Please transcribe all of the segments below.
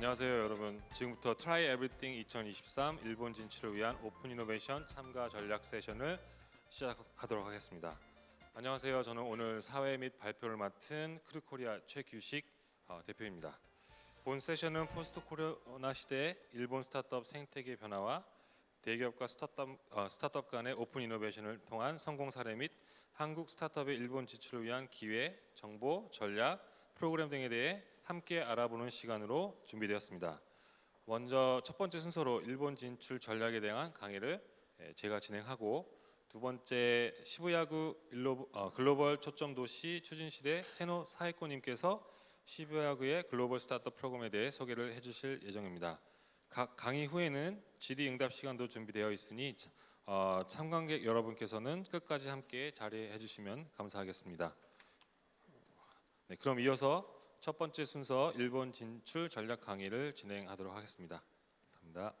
안녕하세요 여러분. 지금부터 Try Everything 2023 일본 진출을 위한 오픈 이노베이션 참가 전략 세션을 시작하도록 하겠습니다. 안녕하세요. 저는 오늘 사회 및 발표를 맡은 크루코리아 최규식 대표입니다. 본 세션은 포스트 코로나 시대의 일본 스타트업 생태계 변화와 대기업과 스타트업 간의 오픈 이노베이션을 통한 성공 사례 및 한국 스타트업의 일본 진출을 위한 기회, 정보, 전략, 프로그램 등에 대해 함께 알아보는 시간으로 준비되었습니다. 먼저 첫 번째 순서로 일본 진출 전략에 대한 강의를 제가 진행하고, 두 번째 시부야구 글로벌 초점 도시 추진실의 세노 사이코님께서 시부야구의 글로벌 스타트업 프로그램에 대해 소개를 해주실 예정입니다. 각 강의 후에는 질의응답 시간도 준비되어 있으니 참관객 여러분께서는 끝까지 함께 자리해 주시면 감사하겠습니다. 네, 그럼 이어서 첫 번째 순서 일본 진출 전략 강의를 진행하도록 하겠습니다. 감사합니다.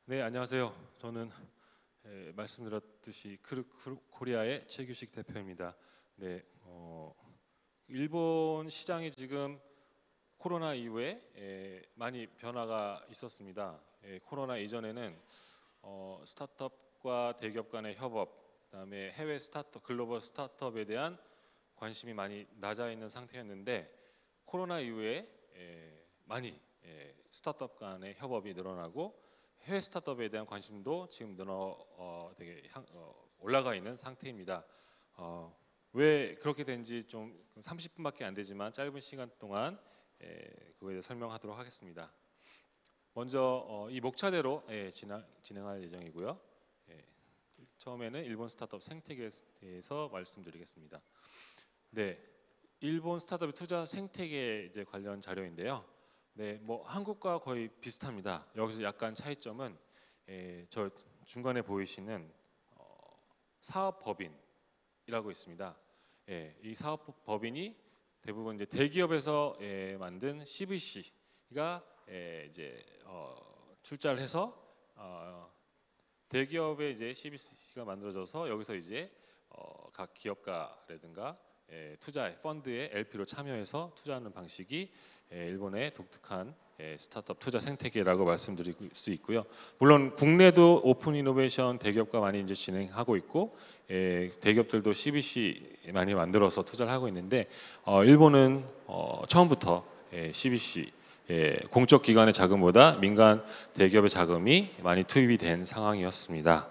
네, 안녕하세요. 저는 말씀드렸듯이 크루코리아의 최규식 대표입니다. 네, 일본 시장이 지금 코로나 이후에 많이 변화가 있었습니다. 코로나 이전에는 스타트업과 대기업 간의 협업, 그다음에 해외 스타트업, 글로벌 스타트업에 대한 관심이 많이 낮아 있는 상태였는데, 코로나 이후에 많이 스타트업 간의 협업이 늘어나고 해외 스타트업에 대한 관심도 지금 되게 올라가 있는 상태입니다. 왜 그렇게 된지 좀 30분밖에 안 되지만 짧은 시간 동안 그거에 대해 설명하도록 하겠습니다. 먼저 이 목차대로 진행할 예정이고요. 처음에는 일본 스타트업 생태계에 대해서 말씀드리겠습니다. 네, 일본 스타트업 투자 생태계 관련 자료인데요. 네, 뭐 한국과 거의 비슷합니다. 여기서 약간 차이점은 저 중간에 보이시는 사업법인이라고 있습니다. 이 사업법인이 대부분 이제 대기업에서 만든 CVC가 이제 출자를 해서 대기업의 이제 CVC가 만들어져서 여기서 이제 각 기업가라든가 투자 펀드의 LP로 참여해서 투자하는 방식이 일본의 독특한 스타트업 투자 생태계라고 말씀드릴 수 있고요. 물론 국내도 오픈 이노베이션 대기업과 많이 이제 진행하고 있고, 대기업들도 CVC 많이 만들어서 투자를 하고 있는데, 일본은 처음부터 CVC 공적 기관의 자금보다 민간 대기업의 자금이 많이 투입이 된 상황이었습니다.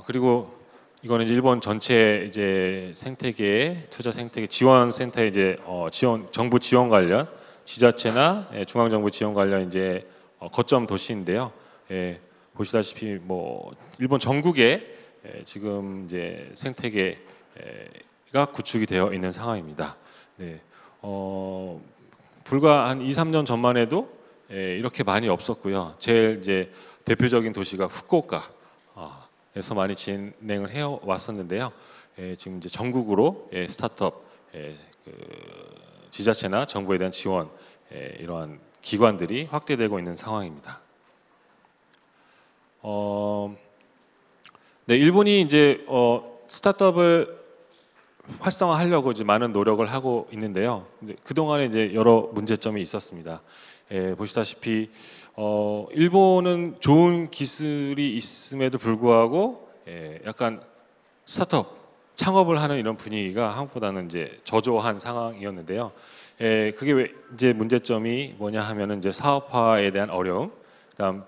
그리고 이거는 이제 일본 전체 이제 생태계 투자 생태계 지원 센터에 이제 정부 지원 관련 지자체나 중앙정부 지원 관련 이제 거점 도시인데요. 보시다시피 뭐 일본 전국에 지금 이제 생태계가 구축이 되어 있는 상황입니다. 네, 불과 한 2, 3년 전만 해도 이렇게 많이 없었고요. 제일 이제 대표적인 도시가 후쿠오카. 에서 많이 진행을 해 왔었는데요. 지금 이제 전국으로 스타트업 그 지자체나 정부에 대한 지원 이러한 기관들이 확대되고 있는 상황입니다. 네, 일본이 이제 스타트업을 활성화하려고 이제 많은 노력을 하고 있는데요. 그 동안에 이제 여러 문제점이 있었습니다. 보시다시피 일본은 좋은 기술이 있음에도 불구하고 약간 스타트업 창업을 하는 이런 분위기가 한국보다는 이제 저조한 상황이었는데요. 그게 왜 이제 문제점이 뭐냐 하면은 이제 사업화에 대한 어려움, 그다음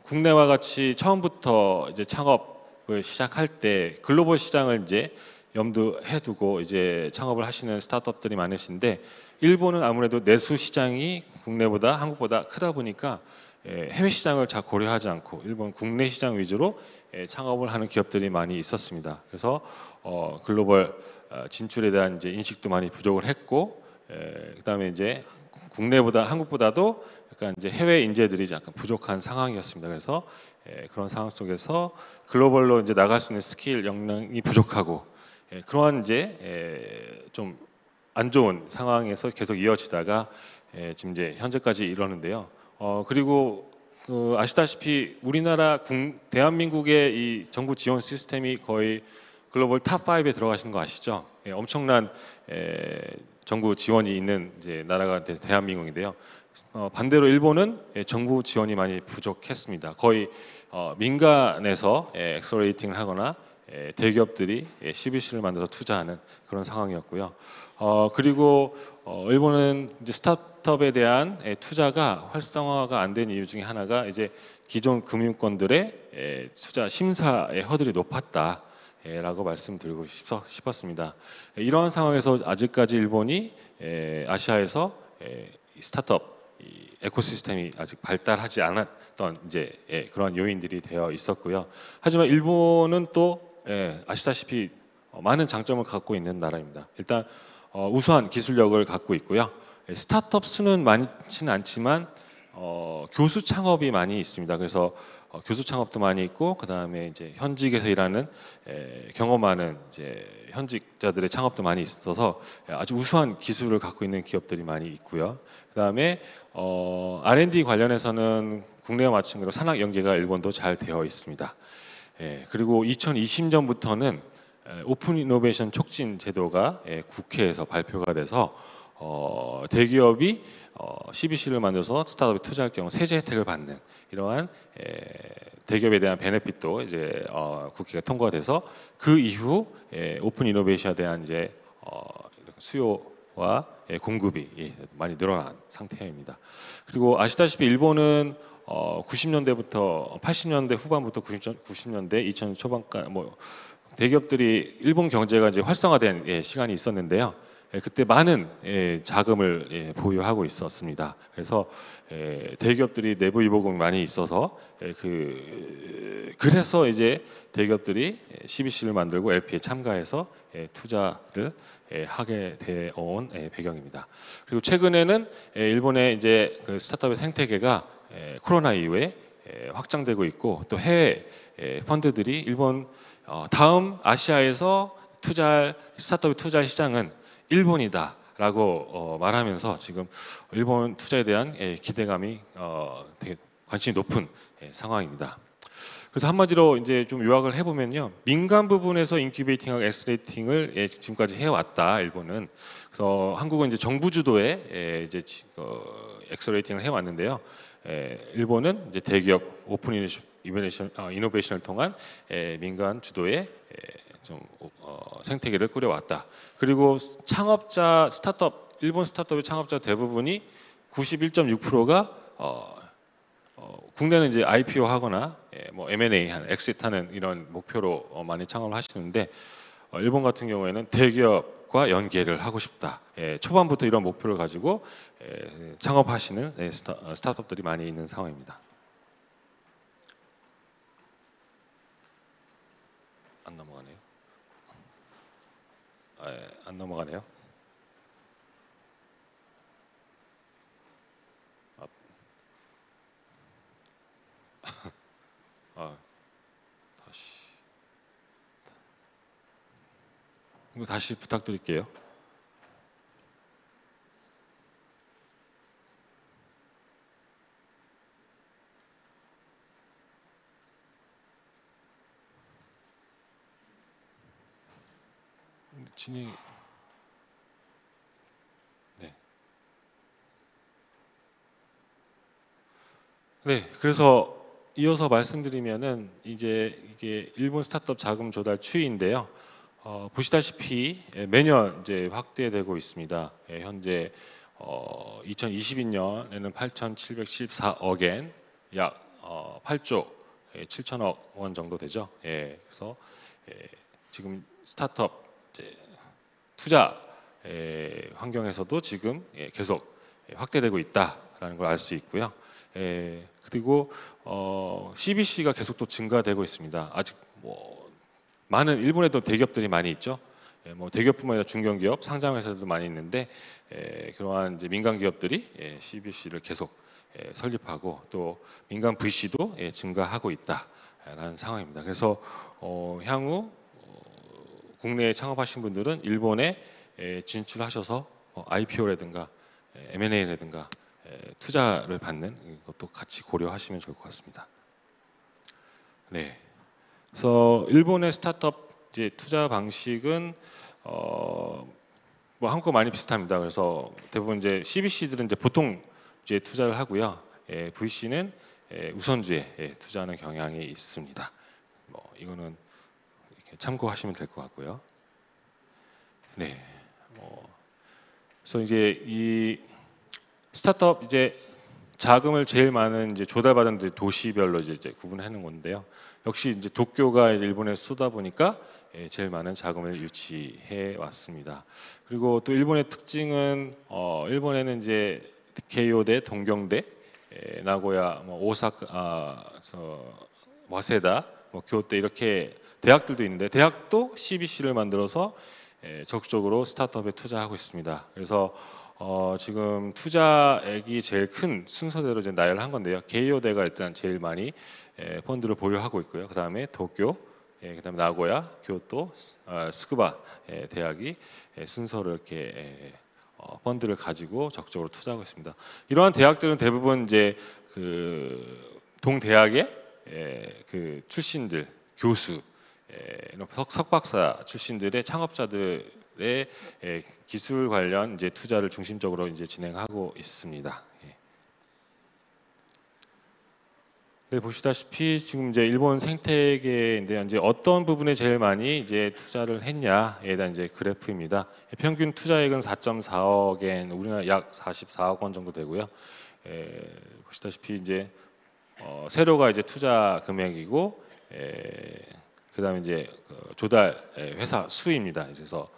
국내와 같이 처음부터 이제 창업을 시작할 때 글로벌 시장을 이제 염두해 두고 이제 창업을 하시는 스타트업들이 많으신데, 일본은 아무래도 내수 시장이 국내보다 한국보다 크다 보니까 해외 시장을 잘 고려하지 않고 일본 국내 시장 위주로 창업을 하는 기업들이 많이 있었습니다. 그래서 글로벌 진출에 대한 이제 인식도 많이 부족을 했고, 그다음에 이제 국내보다 한국보다도 약간 이제 해외 인재들이 약간 부족한 상황이었습니다. 그래서 그런 상황 속에서 글로벌로 이제 나갈 수 있는 스킬 역량이 부족하고, 그러한 이제 좀 안 좋은 상황에서 계속 이어지다가 지금 이제 현재까지 이러는데요. 그리고 아시다시피 우리나라 대한민국의 이 정부 지원 시스템이 거의 글로벌 탑 5에 들어가시는 거 아시죠? 엄청난 정부 지원이 있는 이제 나라가 대한민국인데요. 반대로 일본은 정부 지원이 많이 부족했습니다. 거의 민간에서 엑셀레이팅을 하거나 대기업들이 CBC를 만들어서 투자하는 그런 상황이었고요. 그리고 일본은 이제 스타트업에 대한 투자가 활성화가 안 된 이유 중에 하나가 이제 기존 금융권들의 투자 심사의 허들이 높았다. 라고 말씀드리고 싶었습니다. 이러한 상황에서 아직까지 일본이 아시아에서 스타트업 에코시스템이 아직 발달하지 않았던 이제 그런 요인들이 되어 있었고요. 하지만 일본은 또 아시다시피 많은 장점을 갖고 있는 나라입니다. 일단 우수한 기술력을 갖고 있고요. 스타트업 수는 많지는 않지만 교수 창업이 많이 있습니다. 그래서 교수 창업도 많이 있고 그 다음에 이제 현직에서 일하는 경험 많은 이제 현직자들의 창업도 많이 있어서 아주 우수한 기술을 갖고 있는 기업들이 많이 있고요. 그 다음에 R&D 관련해서는 국내와 마찬가지로 산학 연계가 일본도 잘 되어 있습니다. 그리고 2020년부터는 오픈 이노베이션 촉진 제도가 국회에서 발표가 돼서 대기업이 CBC를 만들어서 스타트업에 투자할 경우 세제 혜택을 받는 이러한 대기업에 대한 베네핏도 이제 국회가 통과가 돼서 그 이후 오픈 이노베이션에 대한 이제 수요와 공급이 많이 늘어난 상태입니다. 그리고 아시다시피 일본은 90년대부터 80년대 후반부터 90년대 2000년 초반까지 대기업들이 일본 경제가 이제 활성화된 시간이 있었는데요. 그때 많은 자금을 보유하고 있었습니다. 그래서 대기업들이 내부 이보금이 많이 있어서 그래서 이제 대기업들이 CBC를 만들고 LP에 참가해서 투자를 하게 되어 온 배경입니다. 그리고 최근에는 일본의 이제 그 스타트업의 생태계가 코로나 이후에 확장되고 있고 또 해외 펀드들이 일본 다음 아시아에서 스타트업 투자 시장은 일본이다라고 말하면서 지금 일본 투자에 대한 기대감이 되게 관심이 높은 상황입니다. 그래서 한마디로 이제 좀 요약을 해보면요, 민간 부분에서 인큐베이팅하고 엑셀레이팅을 지금까지 해왔다 일본은. 그래서 한국은 이제 정부 주도의 이제 엑셀레이팅을 해왔는데요. 일본은 이제 대기업 오픈 이노베이션을 통한 민간 주도의 좀 생태계를 꾸려왔다. 그리고 창업자 일본 스타트업의 창업자 대부분이 91.6%가 국내는 이제 IPO 하거나 뭐 M&A 엑시트하는 이런 목표로 많이 창업을 하시는데 일본 같은 경우에는 대기업과 연계를 하고 싶다. 초반부터 이런 목표를 가지고 창업하시는 스타트업들이 많이 있는 상황입니다. 안 넘어가네요. 안 넘어가네요. 다시 부탁드릴게요. 진행. 네, 그래서 이어서 말씀드리면은 이제 이게 일본 스타트업 자금 조달 추이인데요. 보시다시피 매년 이제 확대되고 있습니다. 현재 2022년에는 8,714억엔 약 8조 7천억 원 정도 되죠. 그래서 지금 스타트업 투자 환경에서도 지금 계속 확대되고 있다라는 걸 알 수 있고요. 그리고 CBC가 계속 또 증가되고 있습니다. 아직 많은 일본에도 대기업들이 많이 있죠. 대기업뿐만 아니라 중견기업, 상장회사들도 많이 있는데 그러한 이제 민간 기업들이 CBC를 계속 설립하고 또 민간 VC도 증가하고 있다라는 상황입니다. 그래서 향후 국내에 창업하신 분들은 일본의 진출하셔서 IPO라든가 M&A라든가 투자를 받는 것도 같이 고려하시면 좋을 것 같습니다. 네. 그래서 일본의 스타트업 이제 투자 방식은 뭐 한국과 많이 비슷합니다. 그래서 대부분 이제 CVC들은 이제 보통 이제 투자를 하고요. VC는 우선주에 투자하는 경향이 있습니다. 뭐 이거는 이렇게 참고하시면 될 것 같고요. 네. 그래서 이제 이 스타트업 이제 자금을 제일 많은 이제 조달받은 도시별로 이제 구분하는 건데요. 역시 이제 도쿄가 일본에 쏘다 보니까 제일 많은 자금을 유치해 왔습니다. 그리고 또 일본의 특징은 일본에는 이제 케이오대, 동경대, 나고야, 뭐 오사카, 와세다, 뭐 교대 이렇게 대학들도 있는데 대학도 CBC를 만들어서 적극적으로 스타트업에 투자하고 있습니다. 그래서 지금 투자액이 제일 큰 순서대로 이제 나열을 한 건데요. 게이오대가 일단 제일 많이 펀드를 보유하고 있고요. 그 다음에 도쿄, 그 다음에 나고야, 교토, 스쿠바 대학이 순서로 이렇게 펀드를 가지고 적극적으로 투자하고 있습니다. 이러한 대학들은 대부분 이제 그 동대학의 그 출신들, 교수, 이런 석박사 출신들의 창업자들의 기술 관련 이제 투자를 중심적으로 이제 진행하고 있습니다. 네, 보시다시피 지금 이제 일본 생태계인데 이제 어떤 부분에 제일 많이 이제 투자를 했냐에 대한 이제 그래프입니다. 평균 투자액은 4.4억엔, 우리나라 약 44억 원 정도 되고요. 보시다시피 이제 세로가 이제 투자 금액이고, 그다음에 이제 조달 회사 수입니다. 그래서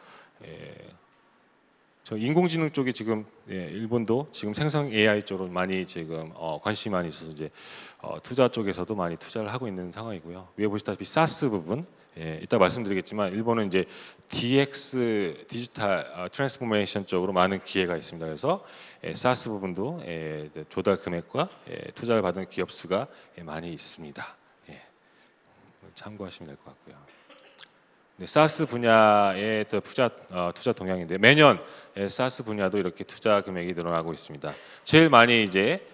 저 인공지능 쪽이 지금 일본도 지금 생성 AI 쪽으로 많이 지금 관심이 많이 있어서 이제 투자 쪽에서도 많이 투자를 하고 있는 상황이고요. 위에 보시다시피 사스 부분, 이따 말씀드리겠지만 일본은 이제 DX 디지털 트랜스포메이션 쪽으로 많은 기회가 있습니다. 그래서 사스 부분도 조달 금액과 투자를 받은 기업 수가 많이 있습니다. 참고하시면 될 것 같고요. 네, 사스 분야의 투자 동향인데 매년 사스 분야도 이렇게 투자 금액이 늘어나고 있습니다. 제일 많이 이제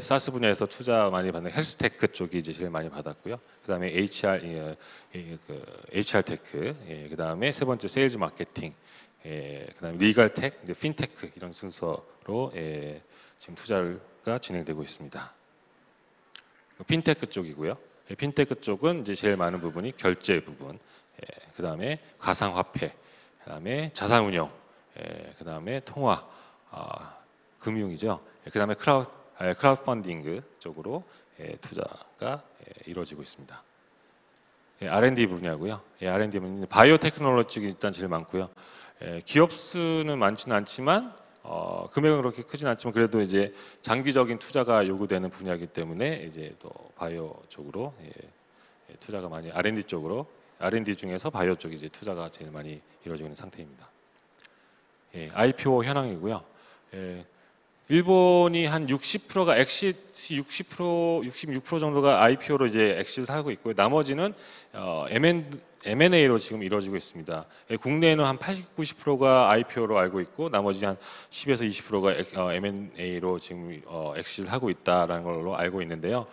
사스 분야에서 투자 많이 받는 헬스테크 쪽이 이제 제일 많이 받았고요. 그다음에 HR 테크, 그다음에 세 번째 세일즈 마케팅, 그다음에 리걸 테크, 이제 핀테크 이런 순서로 지금 투자가 진행되고 있습니다. 핀테크 쪽이고요. 핀테크 쪽은 이제 제일 많은 부분이 결제 부분. 그 다음에 가상화폐, 그 다음에 자산운용, 그 다음에 통화, 금융이죠. 그 다음에 크라우드 펀딩 쪽으로 투자가 이루어지고 있습니다. R&D 분야고요. R&D 분야, 바이오 테크놀로지가 일단 제일 많고요. 기업 수는 많지는 않지만 금액은 그렇게 크진 않지만 그래도 이제 장기적인 투자가 요구되는 분야이기 때문에 이제 또 바이오 쪽으로 투자가 많이 R&D 쪽으로 R&D 중에서 바이오 쪽이 이제 투자가 제일 많이 이루어지고 있는 상태입니다. IPO 현황이고요. 일본이 한 60%가 엑시트 66% 정도가 IPO로 이제 엑시트를 하고 있고요. 나머지는 M&A로 지금 이루어지고 있습니다. 국내에는 한 80, 90%가 IPO로 알고 있고 나머지 한 10에서 20%가 M&A로 지금 엑시트를 하고 있다라는 걸로 알고 있는데요.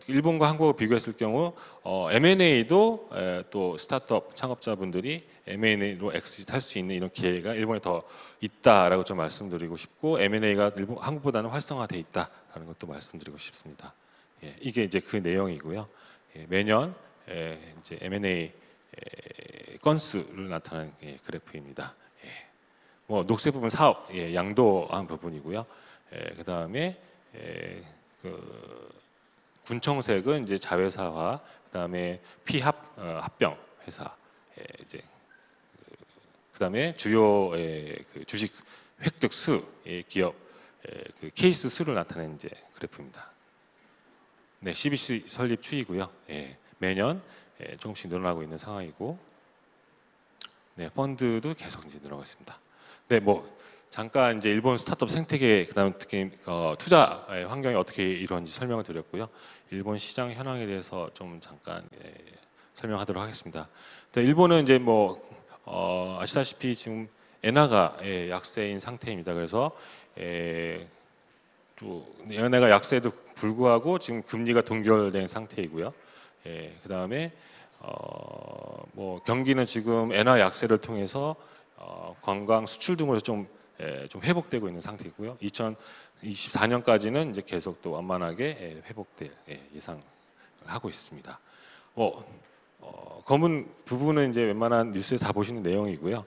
일본과 한국을 비교했을 경우 M&A도 또 스타트업 창업자분들이 M&A로 엑시트 할 수 있는 이런 기회가 일본에 더 있다라고 좀 말씀드리고 싶고 M&A가 한국보다는 활성화돼 있다라는 것도 말씀드리고 싶습니다. 이게 이제 그 내용이고요. 매년 이제 M&A 건수를 나타내는 그래프입니다. 뭐 녹색 부분 사업 양도한 부분이고요. 그 다음에 군청색은 이제 자회사화, 그다음에 합병 회사, 이제 그다음에 주요 그 주식 획득 수 기업 그 케이스 수를 나타내는 이제 그래프입니다. 네, CBC 설립 추이고요. 매년 조금씩 늘어나고 있는 상황이고, 네, 펀드도 계속 이제 늘어나고 있습니다. 네, 뭐 잠깐 이제 일본 스타트업 생태계 그다음 특히 투자 환경이 어떻게 이루어지는지 설명을 드렸고요. 일본 시장 현황에 대해서 좀 잠깐 설명하도록 하겠습니다. 일본은 이제 뭐 아시다시피 지금 엔화가 약세인 상태입니다. 그래서 또 엔화가 약세에도 불구하고 지금 금리가 동결된 상태이고요. 그 다음에 뭐 경기는 지금 엔화 약세를 통해서 관광 수출 등으로 좀 회복되고 있는 상태이고요. 2024년까지는 이제 계속 또 완만하게 회복될 예상을 하고 있습니다. 검은 부분은 이제 웬만한 뉴스에 다 보시는 내용이고요.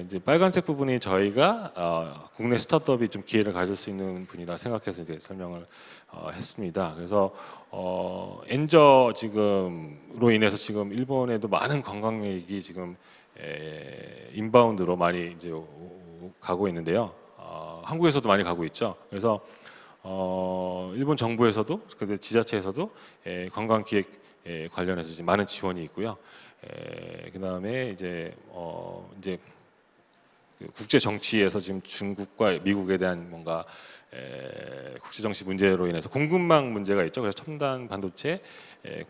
이제 빨간색 부분이 저희가 국내 스타트업이 좀 기회를 가질 수 있는 분이라 생각해서 이제 설명을 했습니다. 그래서 엔저 지금으로 인해서 지금 일본에도 많은 관광객이 지금 인바운드로 많이 이제 가고 있는데요. 한국에서도 많이 가고 있죠. 그래서 일본 정부에서도 그 지자체에서도 관광 기획 관련해서 이제 많은 지원이 있고요. 그 다음에 이제 그 국제 정치에서 지금 중국과 미국에 대한 뭔가 국제 정치 문제로 인해서 공급망 문제가 있죠. 그래서 첨단 반도체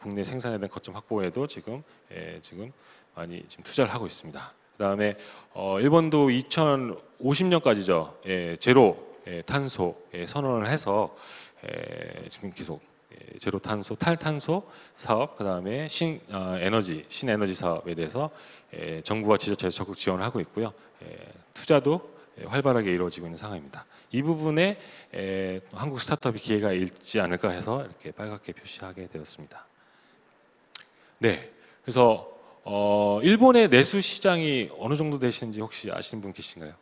국내 생산에 대한 거점 확보에도 지금 많이 지금 투자를 하고 있습니다. 그다음에 일본도 2050년까지죠. 제로 탄소 선언을 해서 지금 계속 제로 탄소, 탈탄소 사업, 그다음에 신에너지 사업에 대해서 정부와 지자체에서 적극 지원을 하고 있고요. 투자도 활발하게 이루어지고 있는 상황입니다. 이 부분에 한국 스타트업이 기회가 있지 않을까 해서 이렇게 빨갛게 표시하게 되었습니다. 네, 그래서 일본의 내수 시장이 어느 정도 되시는지 혹시 아시는 분 계신가요?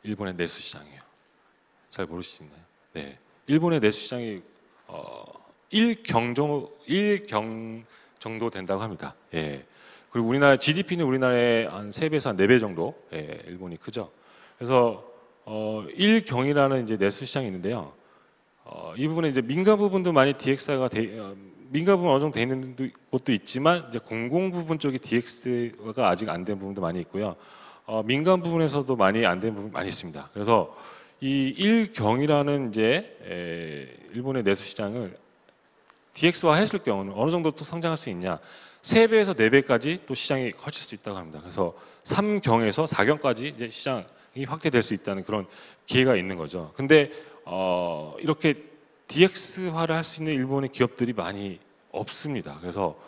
일본의 내수 시장이요. 잘 모르시나요? 네, 일본의 내수 시장이 1경 정도 된다고 합니다. 예. 그리고 우리나라 GDP는 우리나라의 한 3배에서 한 4배 정도 일본이 크죠. 그래서 1경이라는 이제 내수 시장이 있는데요. 이 부분에 이제 민간 부분도 많이 DX가 민간 부분 어느 정도 돼 있는 곳도 있지만 이제 공공 부분 쪽이 DX가 아직 안 된 부분도 많이 있고요. 민간 부분에서도 많이 안 된 부분 많이 있습니다. 그래서 이 일경이라는 이제 일본의 내수 시장을 DX화 했을 경우는 어느 정도 또 성장할 수 있냐? 3배에서 4배까지 또 시장이 커질 수 있다고 합니다. 그래서 3경에서 4경까지 이제 시장이 확대될 수 있다는 그런 기회가 있는 거죠. 근데 이렇게 DX화를 할 수 있는 일본의 기업들이 많이 없습니다. 그래서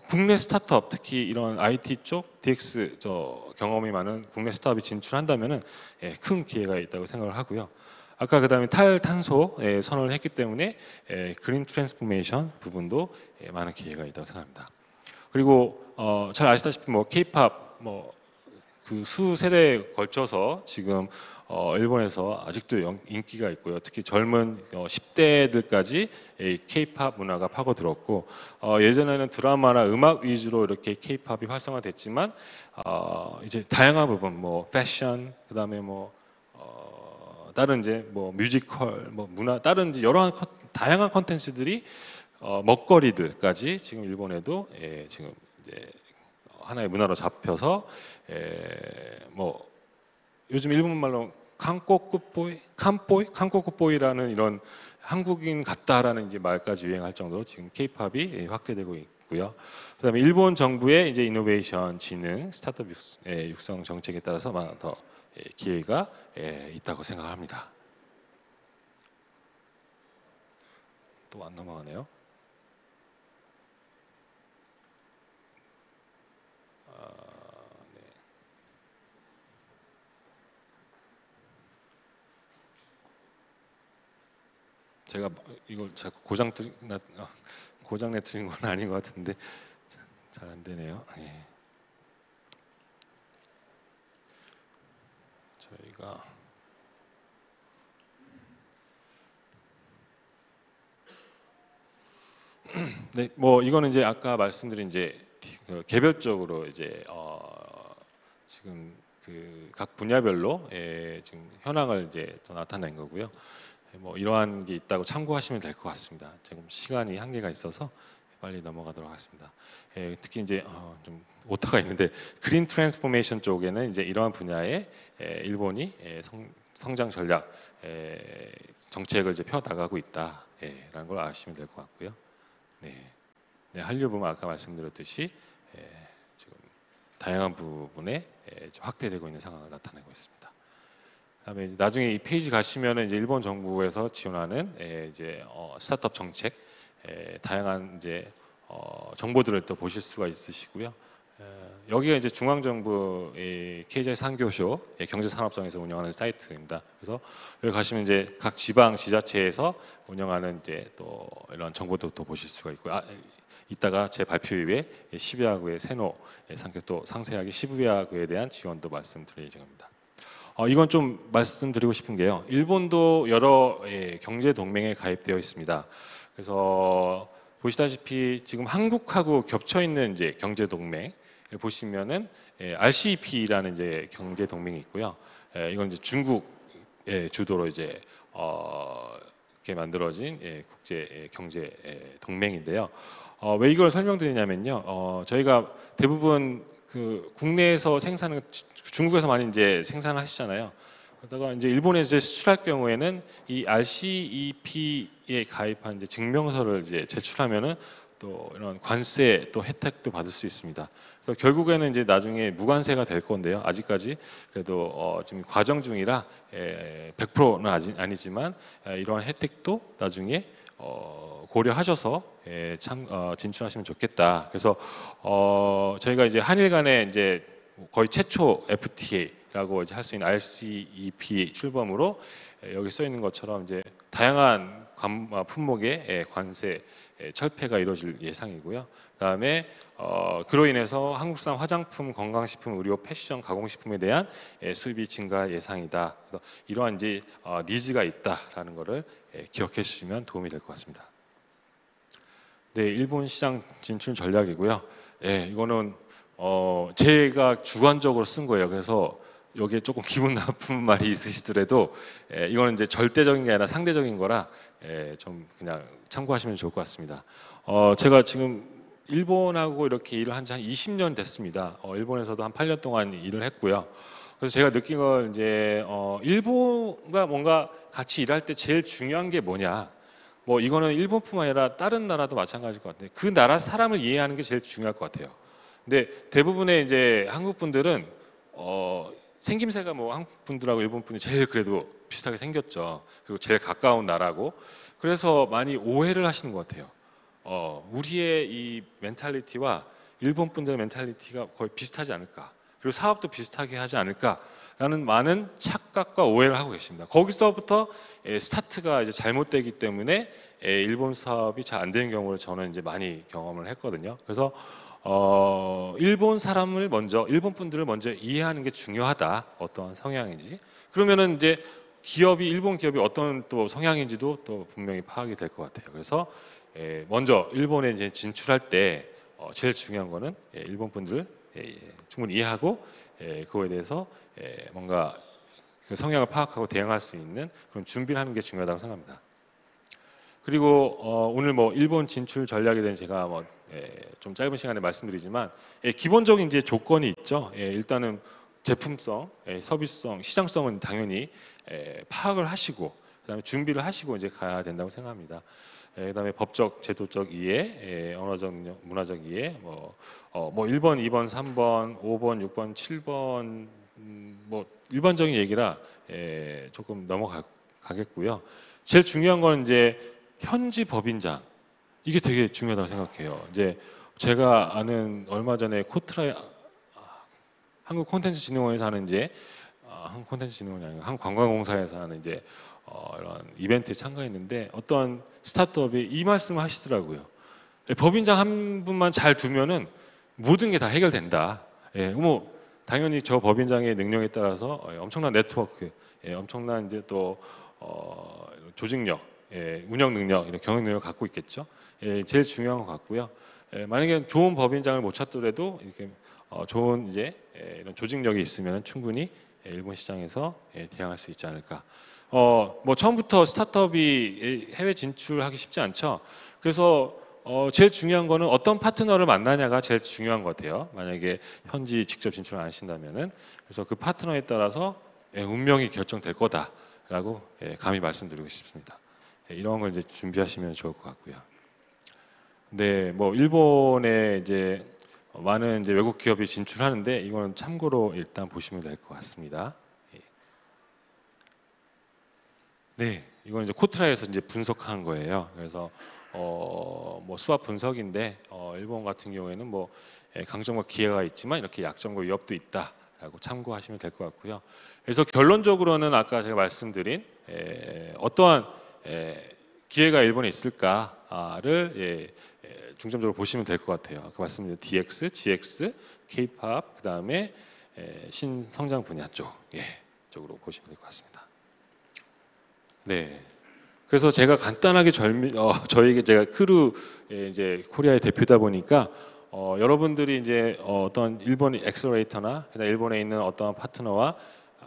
국내 스타트업, 특히 이런 IT 쪽 DX 경험이 많은 국내 스타트업이 진출한다면은 큰 기회가 있다고 생각을 하고요. 아까 그다음에 탈탄소 선언을 했기 때문에 그린 트랜스포메이션 부분도 많은 기회가 있다고 생각합니다. 그리고 잘 아시다시피 뭐 K-팝 뭐 그 수세대에 걸쳐서 지금 일본에서 아직도 인기가 있고요. 특히 젊은 10대들까지 K-팝 문화가 파고들었고 예전에는 드라마나 음악 위주로 이렇게 K-팝이 활성화됐지만 이제 다양한 부분 뭐 패션 그다음에 뭐 다른 이제 뭐 뮤지컬 뭐 문화 다른 이제 여러 다양한 컨텐츠들이 먹거리들까지 지금 일본에도 지금 이제 하나의 문화로 잡혀서 뭐 요즘 일본 말로 칸꼬쿠보이라는 이런 한국인 같다라는 이제 말까지 유행할 정도로 지금 K-팝이 확대되고 있고요. 그다음에 일본 정부의 이제 이노베이션, 진흥, 스타트업 육성 정책에 따라서 더 기회가 있다고 생각합니다. 또 안 넘어가네요. 네. 제가 이걸 자꾸 고장 내트린 건 아닌 것 같은데 잘 안 되네요. 예. 저희가 네, 뭐 이거는 이제 아까 말씀드린 이제 개별적으로 이제 지금 그 각 분야별로 지금 현황을 이제 더 나타낸 거고요. 뭐 이러한 게 있다고 참고하시면 될 것 같습니다. 지금 시간이 한계가 있어서 빨리 넘어가도록 하겠습니다. 특히 이제 좀 오타가 있는데 그린 트랜스포메이션 쪽에는 이제 이러한 분야에 일본이 성장 전략 정책을 이제 펴 나가고 있다라는 걸 아시면 될 것 같고요. 네, 한류 부문 아까 말씀드렸듯이 지금 다양한 부분에 확대되고 있는 상황을 나타내고 있습니다. 그다음에 이제 나중에 이 페이지 가시면은 이제 일본 정부에서 지원하는 이제 스타트업 정책, 다양한 이제 정보들을 또 보실 수가 있으시고요. 여기가 이제 중앙정부의 케이자이 상교쇼 경제산업성에서 운영하는 사이트입니다. 그래서 여기 가시면 이제 각 지방 지자체에서 운영하는 이제 또 이런 정보도 또 보실 수가 있고요. 이따가 제 발표 이후에 시부야구의 세노 또 상세하게 시부야구에 대한 지원도 말씀드릴 예정입니다. 이건 좀 말씀드리고 싶은 게요. 일본도 여러 경제 동맹에 가입되어 있습니다. 그래서 보시다시피 지금 한국하고 겹쳐 있는 이제 경제 동맹 보시면은 RCEP라는 이제 경제 동맹이 있고요. 이건 이제 중국 주도로 이제 이렇게 만들어진 국제 경제 동맹인데요. 왜 이걸 설명드리냐면요. 저희가 대부분 그 국내에서 생산을 중국에서 많이 이제 생산을 하시잖아요. 그러다가 이제 일본에 이제 수출할 경우에는 이 RCEP에 가입한 이제 증명서를 이제 제출하면은 또 이런 관세 또 혜택도 받을 수 있습니다. 그래서 결국에는 이제 나중에 무관세가 될 건데요. 아직까지 그래도 지금 과정 중이라 100%는 아니지만 이러한 혜택도 나중에 고려하셔서 진출하시면 좋겠다. 그래서 저희가 이제 한일 간에 이제 거의 최초 FTA라고 이제 할 수 있는 RCEP 출범으로 여기 써 있는 것처럼 이제 다양한 품목의 관세 철폐가 이루어질 예상이고요. 그다음에 그로 인해서 한국산 화장품, 건강식품, 의료, 패션, 가공식품에 대한 수입이 증가 예상이다. 그래서 이러한 이제 니즈가 있다라는 것을 기억해 주시면 도움이 될 것 같습니다. 네, 일본 시장 진출 전략이고요. 이거는 제가 주관적으로 쓴 거예요. 그래서 여기에 조금 기분 나쁜 말이 있으시더라도 이거는 이제 절대적인 게 아니라 상대적인 거라 좀 그냥 참고하시면 좋을 것 같습니다. 제가 지금 일본하고 이렇게 일을 한 지 한 20년 됐습니다. 일본에서도 한 8년 동안 일을 했고요. 그래서 제가 느낀 건 이제 일본과 뭔가 같이 일할 때 제일 중요한 게 뭐냐? 뭐 이거는 일본뿐만 아니라 다른 나라도 마찬가지일 것 같아요. 그 나라 사람을 이해하는 게 제일 중요할 것 같아요. 근데 대부분의 이제 한국 분들은 생김새가 뭐 한국 분들하고 일본 분이 제일 그래도 비슷하게 생겼죠. 그리고 제일 가까운 나라고. 그래서 많이 오해를 하시는 것 같아요. 우리의 이 멘탈리티와 일본 분들의 멘탈리티가 거의 비슷하지 않을까. 그리고 사업도 비슷하게 하지 않을까라는 많은 착각과 오해를 하고 계십니다. 거기서부터 스타트가 이제 잘못되기 때문에 일본 사업이 잘 안 되는 경우를 저는 이제 많이 경험을 했거든요. 그래서 일본 사람을 먼저, 일본 분들을 먼저 이해하는 게 중요하다. 어떠한 성향인지. 그러면은 이제 일본 기업이 어떤 또 성향인지도 또 분명히 파악이 될 것 같아요. 그래서 먼저 일본에 이제 진출할 때 제일 중요한 거는 일본 분들을 충분히 이해하고 그거에 대해서 뭔가 그 성향을 파악하고 대응할 수 있는 그런 준비를 하는 게 중요하다고 생각합니다. 그리고 오늘 뭐 일본 진출 전략에 대한 제가 뭐 좀 짧은 시간에 말씀드리지만 기본적인 이제 조건이 있죠. 일단은 제품성, 서비스성, 시장성은 당연히 파악을 하시고 그다음에 준비를 하시고 이제 가야 된다고 생각합니다. 그다음에 법적, 제도적 이해, 언어적 능력, 문화적 이해, 뭐 1번, 2번, 3번, 5번, 6번, 7번 뭐 일반적인 얘기라 조금 넘어가겠고요. 제일 중요한 건 이제 현지 법인장 이게 되게 중요하다고 생각해요. 이제 제가 아는 얼마 전에 한국 콘텐츠진흥원에서 하는 이제 한국 콘텐츠진흥원이 아니고 한국관광공사에서 하는 이제 이런 이벤트에 참가했는데 어떤 스타트업이 이 말씀을 하시더라고요. 법인장 한 분만 잘 두면은 모든 게 다 해결된다. 뭐 당연히 저 법인장의 능력에 따라서 엄청난 네트워크, 엄청난 이제 또 조직력, 운영 능력, 이런 경영 능력을 갖고 있겠죠. 제일 중요한 것 같고요. 만약에 좋은 법인장을 못 찾더라도 이렇게 좋은 이제 이런 조직력이 있으면 충분히 일본 시장에서 대항할 수 있지 않을까. 뭐 처음부터 스타트업이 해외 진출하기 쉽지 않죠. 그래서 제일 중요한 거는 어떤 파트너를 만나냐가 제일 중요한 것 같아요. 만약에 현지 직접 진출을 안 하신다면은. 그래서 그 파트너에 따라서 운명이 결정될 거다라고 감히 말씀드리고 싶습니다. 이런 걸 이제 준비하시면 좋을 것 같고요. 네, 뭐 일본의 이제 많은 이제 외국 기업이 진출하는데 이거는 참고로 일단 보시면 될 것 같습니다. 예. 네, 이건 이제 코트라에서 이제 분석한 거예요. 그래서 뭐 수학 분석인데 일본 같은 경우에는 뭐 강점과 기회가 있지만 이렇게 약점과 위협도 있다라고 참고하시면 될 것 같고요. 그래서 결론적으로는 아까 제가 말씀드린 어떠한 기회가 일본에 있을까를 중점적으로 보시면 될 것 같아요. 아까 말씀드린 DX, GX, K-팝, 그 다음에 신성장 분야 쪽으로 보시면 될 것 같습니다. 네. 그래서 제가 간단하게 저에게 제가 크루 이제 코리아의 대표다 보니까 여러분들이 이제 어떤 일본 엑셀레이터나 일본에 있는 어떤 파트너와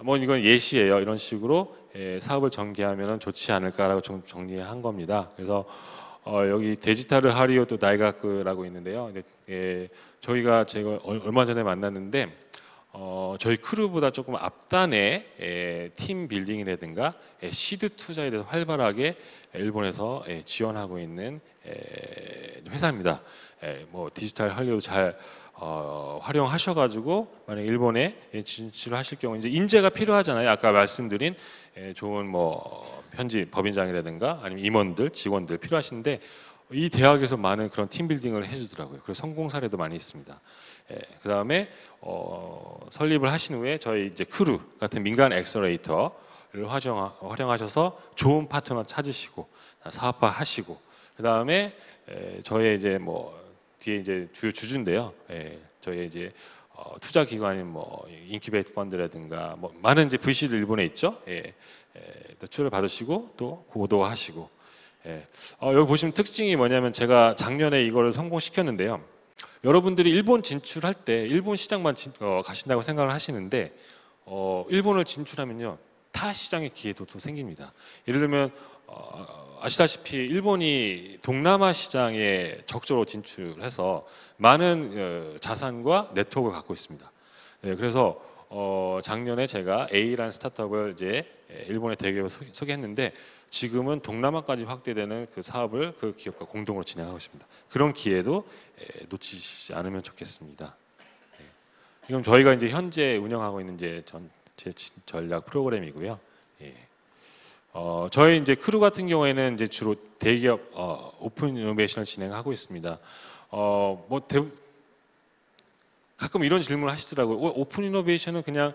뭐 이건 예시예요. 이런 식으로 사업을 전개하면 좋지 않을까라고 좀 정리한 겁니다. 그래서 여기 데지털 하리우드 다이가크라고 있는데요. 저희가 제가 얼마 전에 만났는데 저희 크루보다 조금 앞단에 팀 빌딩이라든가 시드 투자에 대해서 활발하게 일본에서 지원하고 있는 회사입니다. 뭐 디지털 할리우드 잘 활용하셔가지고 만약 일본에 진출하실 경우 이제 인재가 필요하잖아요. 아까 말씀드린 좋은 뭐 현지 법인장이라든가 아니면 임원들, 직원들 필요하신데 이 대학에서 많은 그런 팀 빌딩을 해주더라고요. 그래서 성공 사례도 많이 있습니다. 그 다음에 설립을 하신 후에 저희 이제 크루 같은 민간 엑셀레이터를 활용하셔서 좋은 파트너 찾으시고 사업화 하시고 그 다음에 저희 이제 뭐 뒤에 이제 주요 주주인데요. 저희 이제 투자 기관인 뭐 인큐베이트 펀드라든가 뭐 많은 이제 VC들 일본에 있죠. 투자를 받으시고 또 고도하시고. 여기 보시면 특징이 뭐냐면 제가 작년에 이거를 성공시켰는데요. 여러분들이 일본 진출할 때 일본 시장만 가신다고 생각을 하시는데 일본을 진출하면요 타 시장의 기회도 또 생깁니다. 예를 들면 아시다시피 일본이 동남아 시장에 적극적으로 진출해서 많은 자산과 네트워크를 갖고 있습니다. 네, 그래서 작년에 제가 A라는 스타트업을 이제 일본의 대기업에 소개했는데 지금은 동남아까지 확대되는 그 사업을 그 기업과 공동으로 진행하고 있습니다. 그런 기회도 놓치지 않으면 좋겠습니다. 네. 이건 저희가 이제 현재 운영하고 있는 이제 제 전략 프로그램이고요. 예. 저희 이제 크루 같은 경우에는 이제 주로 대기업 오픈 이노베이션을 진행하고 있습니다. 가끔 이런 질문을 하시더라고요. 오픈 이노베이션은 그냥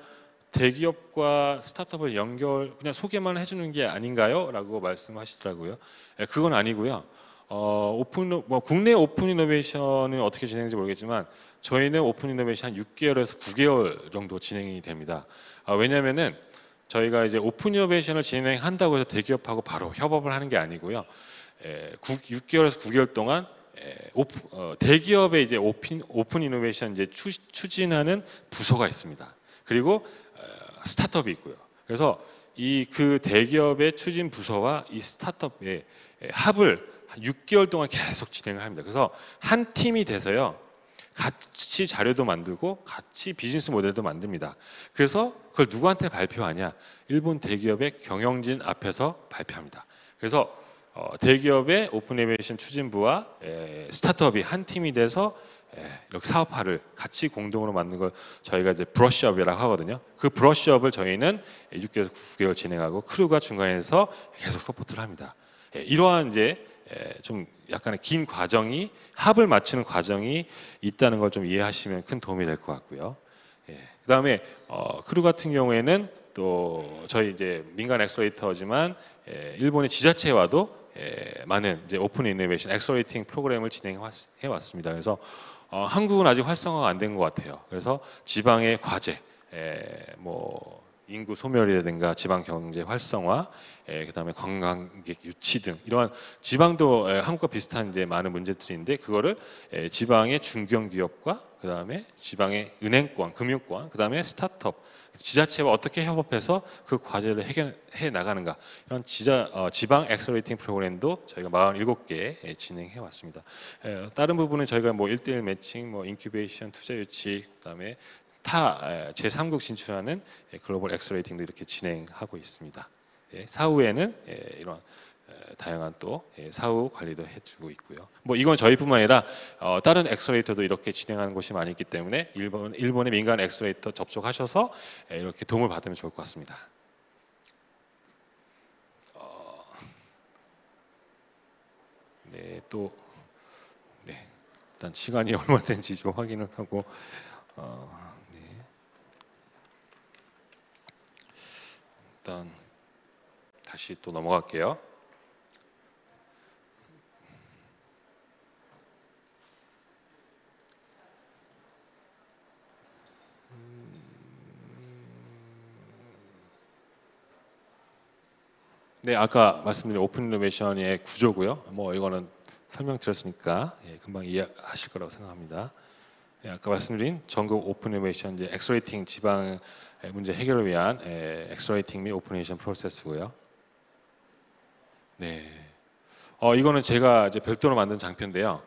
대기업과 스타트업을 그냥 소개만 해주는 게 아닌가요? 라고 말씀하시더라고요. 그건 아니고요. 국내 오픈 이노베이션은 어떻게 진행되는지 모르겠지만 저희는 오픈 이노베이션 한 6개월에서 9개월 정도 진행이 됩니다. 왜냐면은 저희가 이제 오픈 이노베이션을 진행한다고 해서 대기업하고 바로 협업을 하는 게 아니고요. 6개월에서 9개월 동안 대기업의 이제 오픈 이노베이션 이제 추진하는 부서가 있습니다. 그리고 스타트업이 있고요. 그래서 그 대기업의 추진 부서와 이 스타트업의 합을 6개월 동안 계속 진행을 합니다. 그래서 한 팀이 돼서요. 같이 자료도 만들고 같이 비즈니스 모델도 만듭니다. 그래서 그걸 누구한테 발표하냐? 일본 대기업의 경영진 앞에서 발표합니다. 그래서 대기업의 오픈 이노베이션 추진부와 스타트업이 한 팀이 돼서 이렇게 사업화를 같이 공동으로 만든 걸 저희가 이제 브러쉬업이라고 하거든요. 그 브러쉬업을 저희는 6개월에서 9개월 진행하고 크루가 중간에서 계속 서포트를 합니다. 이러한 이제 좀 약간의 긴 과정이 합을 맞추는 과정이 있다는 걸 좀 이해하시면 큰 도움이 될 것 같고요. 그다음에 크루 같은 경우에는 또 저희 이제 민간 엑셀레이터지만 일본의 지자체와도 많은 이제 오픈 이노베이션 엑셀레이팅 프로그램을 진행해 왔습니다. 그래서 한국은 아직 활성화가 안 된 것 같아요. 그래서 지방의 과제, 뭐 인구 소멸이라든가 지방 경제 활성화, 그다음에 관광객 유치 등 이러한 지방도 한국과 비슷한 이제 많은 문제들인데 그거를 지방의 중견기업과 그다음에 지방의 은행권, 금융권, 그다음에 스타트업, 지자체와 어떻게 협업해서 그 과제를 해결해 나가는가 이런 지방 엑셀레이팅 프로그램도 저희가 47개 진행해 왔습니다. 다른 부분은 저희가 뭐 1대1 매칭, 뭐 인큐베이션, 투자 유치, 그다음에 제3국 진출하는 글로벌 엑셀레이팅도 이렇게 진행하고 있습니다. 사후에는 이런 다양한 또 사후 관리도 해주고 있고요. 뭐 이건 저희뿐만 아니라 다른 엑셀레이터도 이렇게 진행하는 곳이 많이 있기 때문에 일본의 민간 엑셀레이터 접촉하셔서 이렇게 도움을 받으면 좋을 것 같습니다. 네, 또 네, 일단 시간이 얼마 된지 좀 확인을 하고 네. 일단 다시 또 넘어갈게요. 네, 아까 말씀드린 오픈 이노베이션의 구조고요. 뭐 이거는 설명드렸으니까 금방 이해하실 거라고 생각합니다. 네, 아까 말씀드린 전국 오픈 이노베이션 이제 엑셀레이팅 지방 문제 해결을 위한 엑셀레이팅 및 오픈 이노베이션 프로세스고요. 네, 이거는 제가 이제 별도로 만든 장표인데요.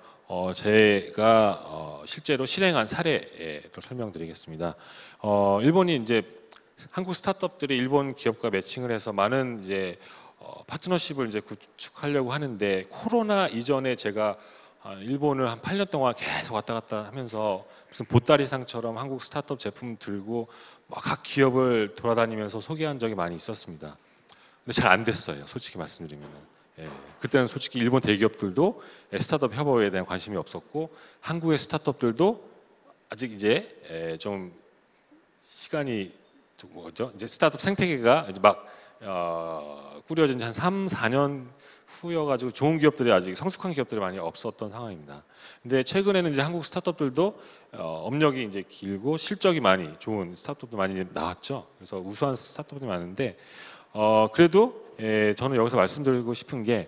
제가 실제로 실행한 사례를 설명드리겠습니다. 일본이 이제 한국 스타트업들이 일본 기업과 매칭을 해서 많은 이제 파트너십을 이제 구축하려고 하는데 코로나 이전에 제가 일본을 한 8년 동안 계속 왔다 갔다 하면서 무슨 보따리상처럼 한국 스타트업 제품 들고 막 각 기업을 돌아다니면서 소개한 적이 많이 있었습니다. 근데 잘 안 됐어요. 솔직히 말씀드리면. 그때는 솔직히 일본 대기업들도 스타트업 협업에 대한 관심이 없었고 한국의 스타트업들도 아직 이제 좀 시간이 좀 뭐죠? 이제 스타트업 생태계가 이제 막 꾸려진 지 한 3, 4년 후여가지고 좋은 기업들이 아직 성숙한 기업들이 많이 없었던 상황입니다. 근데 최근에는 이제 한국 스타트업들도 업력이 이제 길고 실적이 많이 좋은 스타트업도 많이 나왔죠. 그래서 우수한 스타트업들이 많은데 그래도 저는 여기서 말씀드리고 싶은 게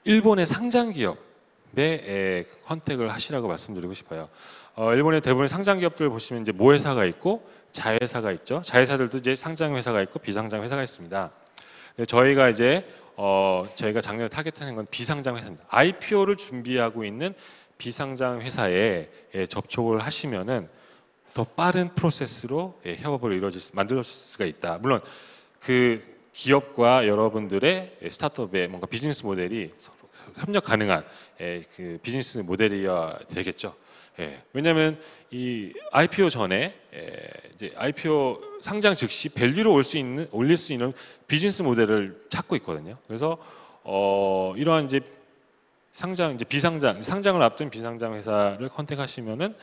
일본의 상장 기업에 컨택을 하시라고 말씀드리고 싶어요. 일본의 대부분의 상장 기업들 보시면 이제 모회사가 있고 자회사가 있죠. 자회사들도 이제 상장 회사가 있고 비상장 회사가 있습니다. 저희가 이제 저희가 작년에 타겟하는 건 비상장 회사입니다. IPO를 준비하고 있는 비상장 회사에 접촉을 하시면은 더 빠른 프로세스로 협업을 만들 수가 있다. 물론 그 기업과 여러분들의 스타트업의 뭔가 비즈니스 모델이 협력 가능한 그 비즈니스 모델이어야 되겠죠. 왜냐하면 이 IPO 전에 이제 IPO 상장 즉시 밸류를 올릴 수 있는 비즈니스 모델을 찾고 있거든요. 그래서 이러한 이제 이제 상장을 앞둔 비상장 회사를 컨택하시면은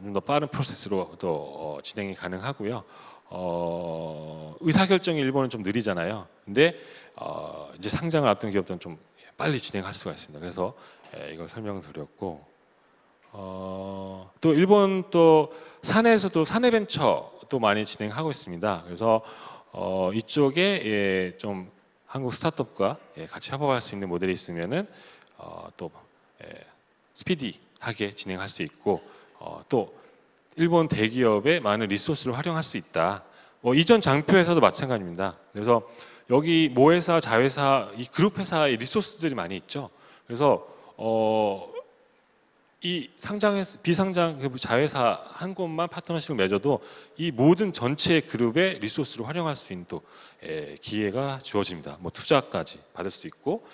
좀 더 빠른 프로세스로 또 진행이 가능하고요. 의사결정이 일본은 좀 느리잖아요. 근데 이제 상장을 앞둔 기업들은 좀 빨리 진행할 수가 있습니다. 그래서 이걸 설명을 드렸고 또 일본 또 사내에서도 사내벤처 또 많이 진행하고 있습니다. 그래서 이쪽에 좀 한국 스타트업과 같이 협업할 수 있는 모델이 있으면은 또 스피디하게 진행할 수 있고 또 일본 대기업의 많은 리소스를 활용할 수 있다. 이전 장표에서도 마찬가지입니다. 그래서 여기 모회사, 자회사, 이 그룹 회사의 리소스들이 많이 있죠. 그래서 이 비상장 자회사 한 곳만 파트너십을 맺어도 이 모든 전체 그룹의 리소스를 활용할 수 있는 또 기회가 주어집니다. 뭐 투자까지 받을 수 있고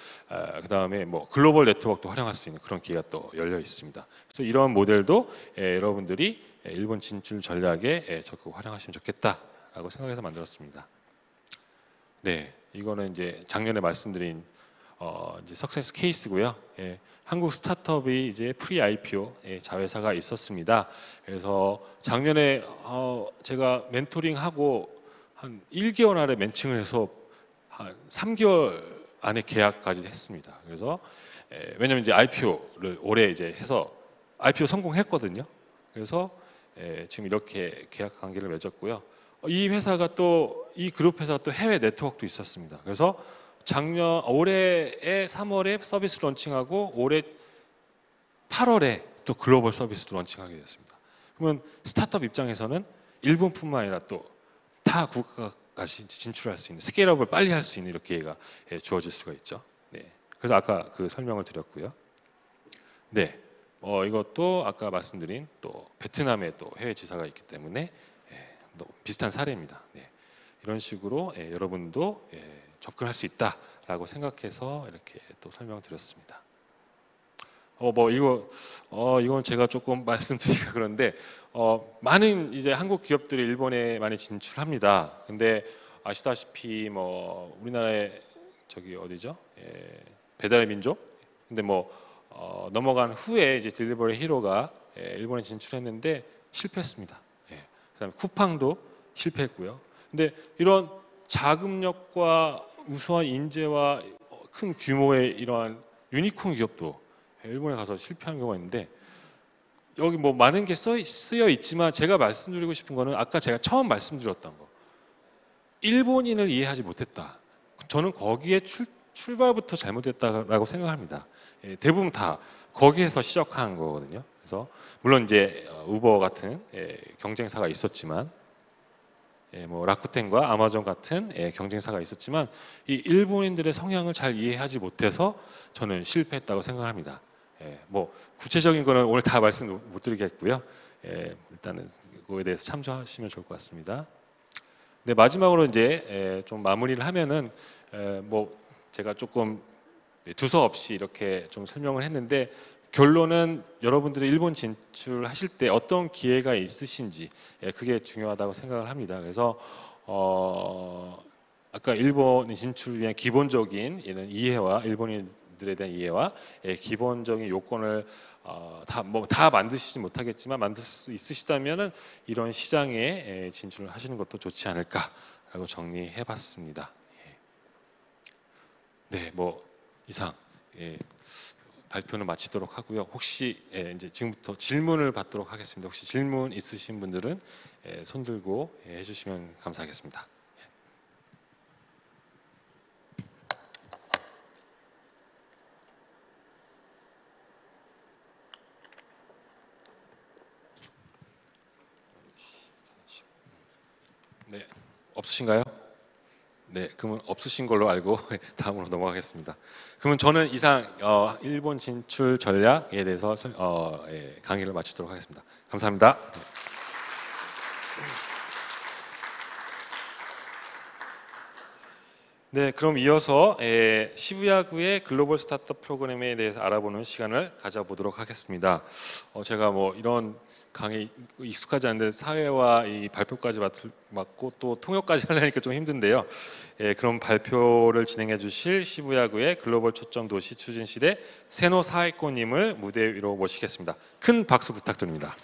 그 다음에 뭐 글로벌 네트워크도 활용할 수 있는 그런 기회가 또 열려 있습니다. 그래서 이런 모델도 여러분들이 일본 진출 전략에 적극 활용하시면 좋겠다라고 생각해서 만들었습니다. 네, 이거는 이제 작년에 말씀드린 이제 석세스 케이스고요. 한국 스타트업이 이제 프리 IPO 자회사가 있었습니다. 그래서 작년에 제가 멘토링하고 한 1개월 안에 멘칭을 해서 한 3개월 안에 계약까지 했습니다. 그래서 왜냐면 이제 IPO를 올해 이제 해서 IPO 성공했거든요. 그래서 지금 이렇게 계약 관계를 맺었고요. 이 회사가 또 이 그룹 회사가 또 해외 네트워크도 있었습니다. 그래서 올해의 3월에 서비스 런칭하고 올해 8월에 또 글로벌 서비스도 런칭하게 됐습니다. 그러면 스타트업 입장에서는 일본뿐만 아니라 또 타 국가까지 진출할 수 있는 스케일업을 빨리 할 수 있는 이렇게 기회가 주어질 수가 있죠. 네. 그래서 아까 그 설명을 드렸고요. 네. 이것도 아까 말씀드린 또 베트남에 또 해외 지사가 있기 때문에 또 비슷한 사례입니다. 네. 이런 식으로 여러분도 접근할 수 있다. 않을까라고 생각해서 이렇게 또 설명드렸습니다. 이건 제가 조금 말씀드리기가 그런데, 많은 이제 한국 기업들이 일본에 많이 진출합니다. 근데 아시다시피 우리나라의 저기 어디죠? 배달의 민족? 근데 넘어간 후에 이제 딜리버리 히로가 일본에 진출했는데 실패했습니다. 그다음에 쿠팡도 실패했고요. 근데 이런 자금력과 우수한 인재와 큰 규모의 이러한 유니콘 기업도 일본에 가서 실패한 경우가 있는데, 여기 많은 게 쓰여 있지만 제가 말씀드리고 싶은 거는 아까 제가 처음 말씀드렸던 거. 일본인을 이해하지 못했다. 저는 거기에 출발부터 잘못됐다라고 생각합니다. 대부분 다 거기에서 시작한 거거든요. 그래서 물론 이제 우버 같은 경쟁사가 있었지만, 라쿠텐과 아마존 같은 경쟁사가 있었지만, 이 일본인들의 성향을 잘 이해하지 못해서 저는 실패했다고 생각합니다. 구체적인 거는 오늘 다 말씀 못 드리겠고요. 일단은 그거에 대해서 참조하시면 좋을 것 같습니다. 네, 마지막으로 이제 좀 마무리를 하면은 제가 조금 두서없이 이렇게 좀 설명을 했는데, 결론은 여러분들이 일본 진출하실 때 어떤 기회가 있으신지 그게 중요하다고 생각을 합니다. 그래서 아까 일본 진출을 위한 기본적인 이런 이해와 일본인들에 대한 이해와 기본적인 요건을 다 만드시지 못하겠지만 만들 수 있으시다면은 이런 시장에 진출을 하시는 것도 좋지 않을까라고 정리해봤습니다. 네, 이상 발표는 마치도록 하고요. 혹시 이제 지금부터 질문을 받도록 하겠습니다. 혹시 질문 있으신 분들은 손 들고 해주시면 감사하겠습니다. 네, 없으신가요? 네, 그러면 없으신 걸로 알고 다음으로 넘어가겠습니다. 그러면 저는 이상 일본 진출 전략에 대해서 강의를 마치도록 하겠습니다. 감사합니다. 네, 그럼 이어서 시부야구의 글로벌 스타트업 프로그램에 대해서 알아보는 시간을 가져보도록 하겠습니다. 제가 이런 강의 익숙하지 않은데 사회와 이 발표까지 맡고 또 통역까지 하려니까 좀 힘든데요. 그럼 발표를 진행해 주실 시부야구의 글로벌 초점 도시 추진실의 세노 사이코님을 무대 위로 모시겠습니다. 큰 박수 부탁드립니다.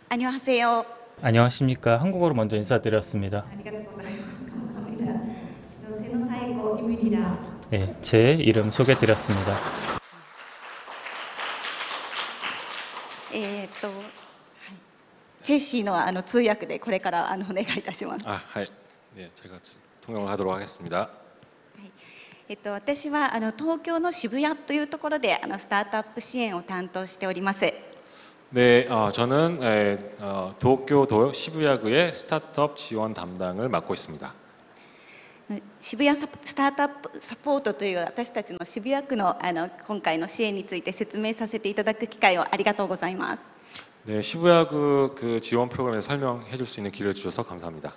안녕하세요. 안녕하십니까. 한국어로 먼저 인사드렸습니다. 네, 제 이름 소개드렸습니다. ジェシーの通訳でこれからお願いいたします。 네, 제가 통역을 하도록 하겠습니다. 私は東京の渋谷というところでスタートアップ支援を担当しております。 네, 저는 도쿄도 시부야구의 스타트업 지원 담당을 맡고 있습니다. 渋谷スタートアップサポートという私たちの渋谷区の今回の支援について説明させていただく機会をありがとうございます。 네, 시부야구 그 지원 프로그램에 설명해 줄 수 있는 기회를 주셔서 감사합니다.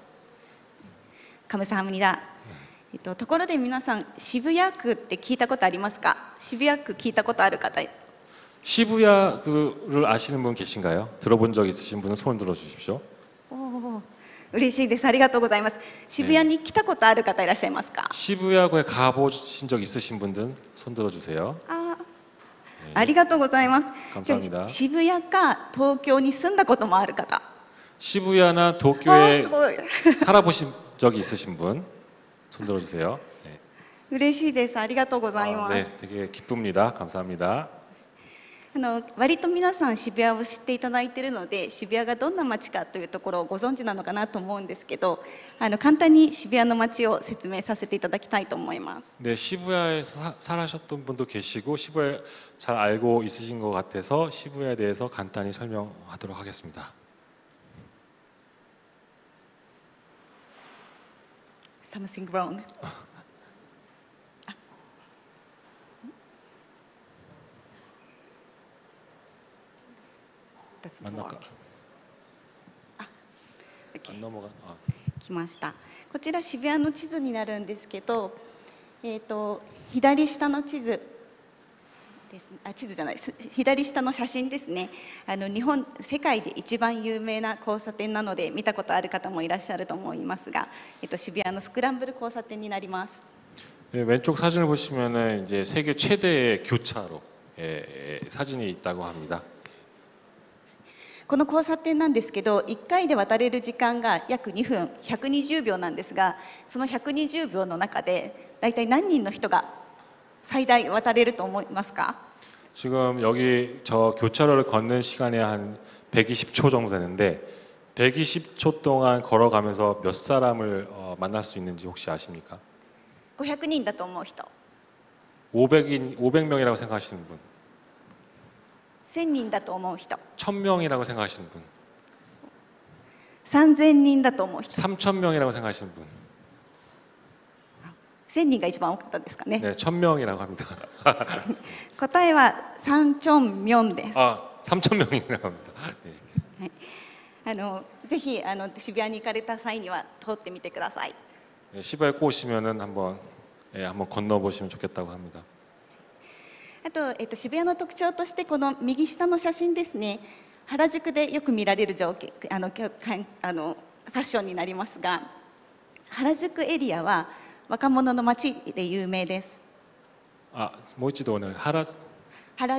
감사합니다. ところで皆さん渋谷区って聞いたことありますか？渋谷区聞いたことある方。 시부야구를 아시는 분 계신가요? 들어본 적 있으신 분은 손 들어 주십시오. 嬉しいです。ありがとうございます。渋谷に来たことある方いらっしゃいますか？ 시부야구에 가보신 적 있으신 분들 손 들어 주세요. ありがとうございます。 감사합니다. 渋谷か東京に住んだこともある方。 시부야나 도쿄에 살아보신 적이 있으신 분 손 들어 주세요. 네. 嬉しいです。ありがとうございます。 네, 되게 기쁩니다. 감사합니다. 割と皆さん渋谷を知っていただいているので、渋谷がどんな街かというところをご存知なのかなと思うんですけど、簡単に渋谷の街を説明させていただきたいと思います。 네, 시부야에 살아셨던 분도 계시고 시부야 잘 알고 있으신 것 같아서 시부야에 대해서 간단히 설명하도록 하겠습니다. something wrong. That's 真ん not 中 work. Okay. 안 넘어가. 来ました。こちら渋谷の地図になるんですけど、左下の地図です。地図じゃないです。左下の写真ですね。世界で一番有名な交差点なので見たことある方もいらっしゃると思いますが、渋谷のスクランブル交差点になります。 네, 왼쪽 사진을 보시면은 이제 세계 최대의 교차로 사진이 있다고 합니다. この交差点なんですけど、1回で渡れる時間が約2分、120秒なんですが、その120秒の中で大体何人の人が最大渡れると思いますか？ 지금 여기 저 교차로를 걷는 시간이 한 120초 정도 되는데 120초 동안 걸어가면서 몇 사람을 만날 수 있는지 혹시 아십니까? 500人だと思う人、 500명이라고 생각하시는 분, 1000人だと思う人、 1000명이라고 생각하시는 분, 3000人だと思う人、 3000명이라고 생각하시는 분. 1000人が一番多かったですかね。 네, 1000명이라고 합니다. 答えは3チョンミョンです。 3000명이라고 합니다. 네. ぜひ渋谷に行かれた際には通ってみてください。 네, 시바에 꼭 오시면은 한번 건너보시면 좋겠다고 합니다. あと、渋谷の特徴としてこの右下の写真ですね。原宿でよく見られるファッションになりますが、原宿エリアは若者の街で有名です。 뭐지도 오늘原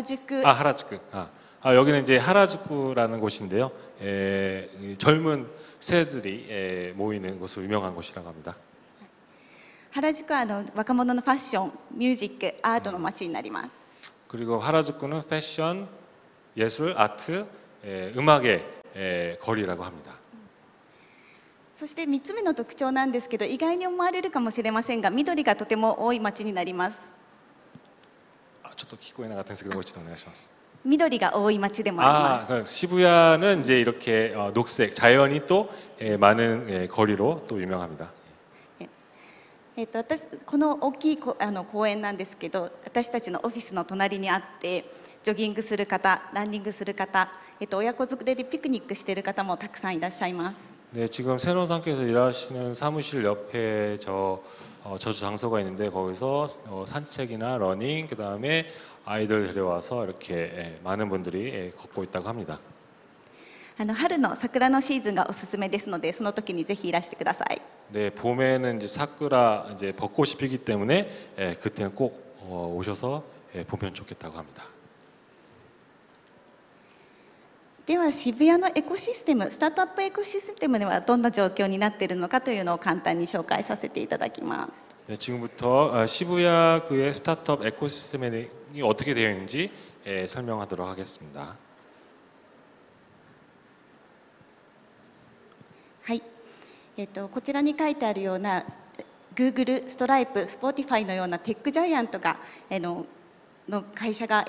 宿、 하라주쿠. 여기는 이제 하라주쿠라는 곳인데요. 이 젊은 세대들이 모이는 곳으로 유명한 곳이라고 합니다. 原宿は若者のファッション、ミュージック、アートの街になります。 그리고 하라주쿠는 패션, 예술, 아트, 음악의 거리라고 합니다. そして3つ目の特徴なんですけど、意外に思われるかもしれませんが、緑がとても多い街になります。 저도 기고에 나갔던 게 뭐지도 오네가시마스. 緑が多い街でもあります。 시부야는 이제 이렇게 녹색, 자연이 또 많은 거리로 또 유명합니다. この大きい公園なんですけど、私たちのオフィスの隣にあって、ジョギングする方、ランニングする方、親子連れでピクニックしている方もたくさんいらっしゃいます。 네, 지금 새로운상께서 일하시는 사무실 옆에 저주 장소가 있는데 거기서 산책이나 러닝, 그 다음에 아이들 데려와서 이렇게 많은 분들이 걷고 있다고 합니다. 春の桜のシーズンがおすすめですので、その時にぜひいらしてください。 네, 봄에는 이제 사쿠라 이제 벚꽃이 피기 때문에 그때는 꼭 오셔서 보면 좋겠다고 합니다. では渋谷のエコシステム、スタートアップエコシステムではどんな状況になっているのかというのを簡単に紹介させていただきます。 네, 지금부터 시부야 그의 스타트업 에코시스템이 어떻게 되어 있는지 설명하도록 하겠습니다. はい、こちらに書いてあるような Google、ストライプ、Spotify のようなテックジャイアントがの会社が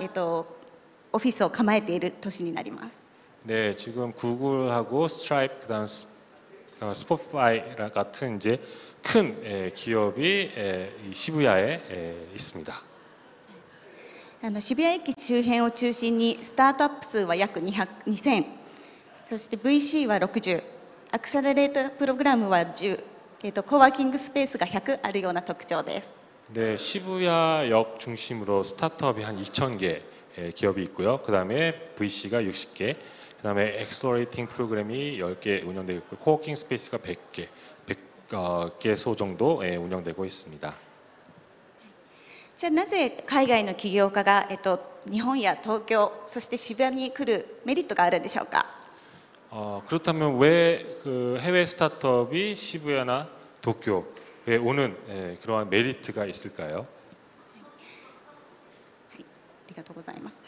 オフィスを構えている都市になります。 네, 지금 구글하고 스트라이프, 그다음 스포티파이 같은 이제 큰 기업이 이 시부야에 있습니다. 渋谷駅周辺を中心にスタートアップ数は約2000、そして VC は60、アクセラレートプログラムは10、コワーキングスペースが100あるような特徴です。 네, 시부야역 중심으로 스타트업이 한 2,000개 기업이 있고요. 그다음에 VC가 60개, 그다음에 엑셀러레이팅 프로그램이 10개 운영되고 있고, 코워킹 스페이스가 100개소 정도 운영되고 있습니다. じゃあなぜ海外の起業家が、日本や東京、そして渋谷に来るメリットがあるんでしょうか？ 그렇다면 왜 그 해외 스타트업이 시부야나 도쿄에 오는 그러한 메리트가 있을까요? ありがとうございます。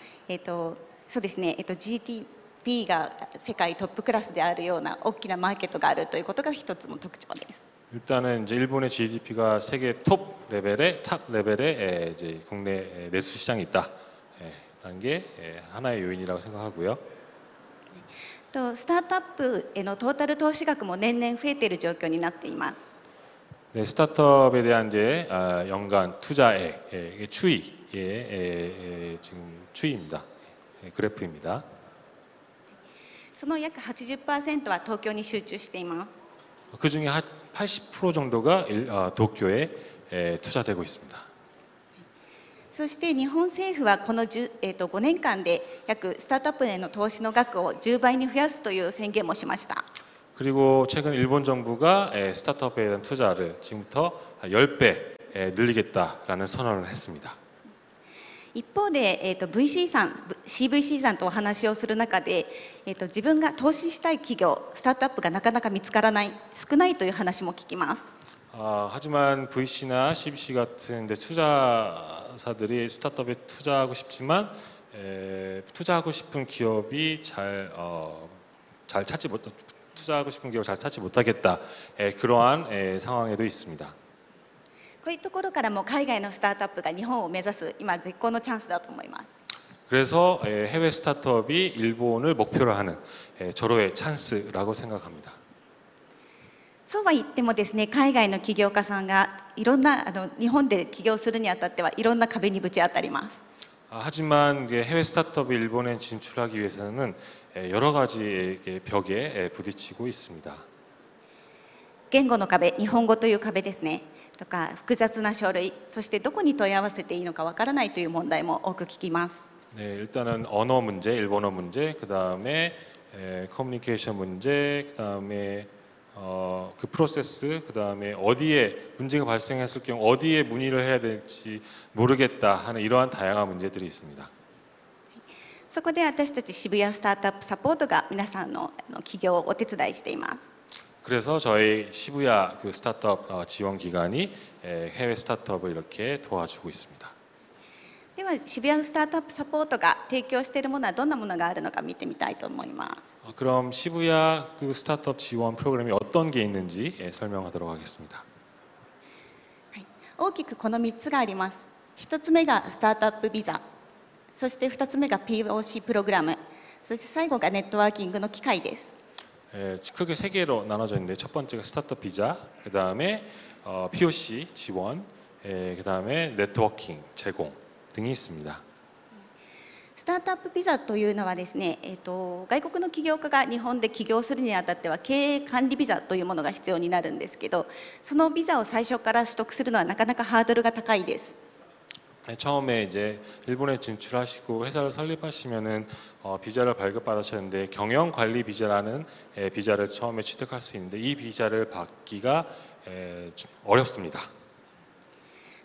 そうですね。GDP が世界トップクラスであるような大きなマーケットがあるということが一つの特徴です。 일단은 이제 일본의 GDP가 세계 탑 레벨의 이제 국내 내수 시장이 있다라는 게 하나의 요인이라고 생각하고요. スタートアップへのトータル投資額も年々増えている状況になっています。 네, 스타트업에 대한 이제 연간 투자액, 이게 지금 추이입니다. 그래프입니다. その約80%は東京に集中しています。 그 중에 한 80% 정도가 도쿄에 투자되고 있습니다. そして日本政府はこの5年間で約スタートアップへの投資の額を10倍に増やすという宣言もしました。 그리고 최근 일본 정부가 스타트업에 대한 투자를 지금부터 10배 늘리겠다라는 선언을 했습니다. 一方で、CVC さんとお話をする中で、自分が投資したい企業、スタートアップがなかなか見つからない、少ないという話も聞きます。 하지만 VC나 CBC 같은 투자사들이 스타트업에 투자하고 싶지만 투자하고 싶은 기업이 투자하고 싶은 기업을 잘 찾지 못하겠다. 그러한 상황에도 있습니다. こういうところからも海外のスタートアップが日本を目指す今絶好のチャンスだと思います。 그래서 해외 스타트업이 일본을 목표로 하는 절호의 찬스라고 생각합니다. そうは言ってもですね、海外の起業家さんがいろんな日本で起業するにあたってはいろんな壁にぶち当たります。 하지만 해외 스타트업이 일본에 진출하기 위해서는 여러 가지 벽에 부딪히고 있습니다. 言語の壁、日本語という壁ですね。とか複雑な書類、そしてどこに問い合わせていいのかわからないという問題も多く聞きます。 네, 일단은 언어 문제, 일본어 문제, 그 다음에 커뮤니케이션 문제, 그 다음에 그 프로세스, 그 다음에 어디에 문제가 발생했을 경우 어디에 문의를 해야 될지 모르겠다 하는 이러한 다양한 문제들이 있습니다. そこで私たち渋谷スタートアップサポートが皆さんの起業をお手伝いしています。 그래서 저희 시부야 그 스타트업 지원 기관이 해외 스타트업을 이렇게 도와주고 있습니다. では渋谷スタートアップサポートが提供しているものはどんなものがあるのか見てみたいと思います。 그럼 시부야 그 스타트업 지원 프로그램이 어떤 게 있는지 설명하도록 하겠습니다. 大きくこの3つがあります。1つ目がスタートアップビザ、そして2つ目が POC プログラム、そして最後がネットワーキングの機会です。 크게 세 개로 나눠져 있는데 첫 번째가 스타트업 비자, 그 다음에 POC 지원, 그 다음에 네트워킹 제공 등이 있습니다. スタートアップビザというのはですね、外国の起業家が日本で起業するにあたっては経営管理ビザというものが必要になるんですけど、そのビザを最初から取得するのはなかなかハードルが高いです。 처음에 이제 일본에 진출하시고 회사를 설립하시면은 비자를 발급받으셨는데 경영 관리 비자라는 비자를 처음에 취득할 수 있는데 이 비자를 받기가 좀 어렵습니다.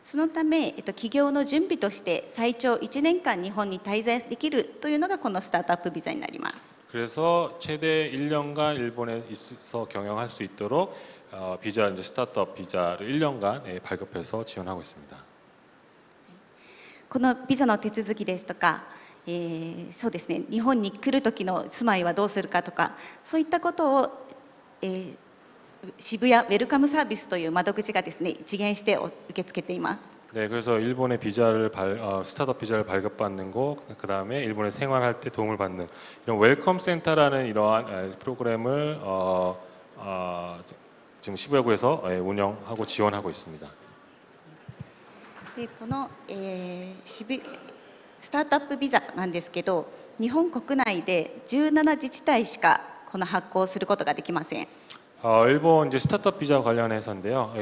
そのため、起業の準備として最長1年間日本に滞在できるというのがこのスタートアップビザになります。 그래서 최대 1년간 일본에 있어서 경영할 수 있도록 비자 이제 스타트업 비자를 1년간 발급해서 지원하고 있습니다. このビザの手続きですとか、そうですね、日本に来る時の住まいはどうするかとか、そういったことを、渋谷ウェルカムサービスという窓口がですね、一元して受け付けています。 네, 그래서 일본의 스타트업 비자를 발급받는 곳, 그 다음에 일본에 생활할 때 도움을 받는 이런 웰컴 센터라는 이러한 프로그램을 지금 시부야구에서 운영하고 지원하고 있습니다. でこの、スタートアップビザなんですけど、日本国内で17自治体しかこの発行することができません。 일본 이제 스타트업 비자 관련해서인데요.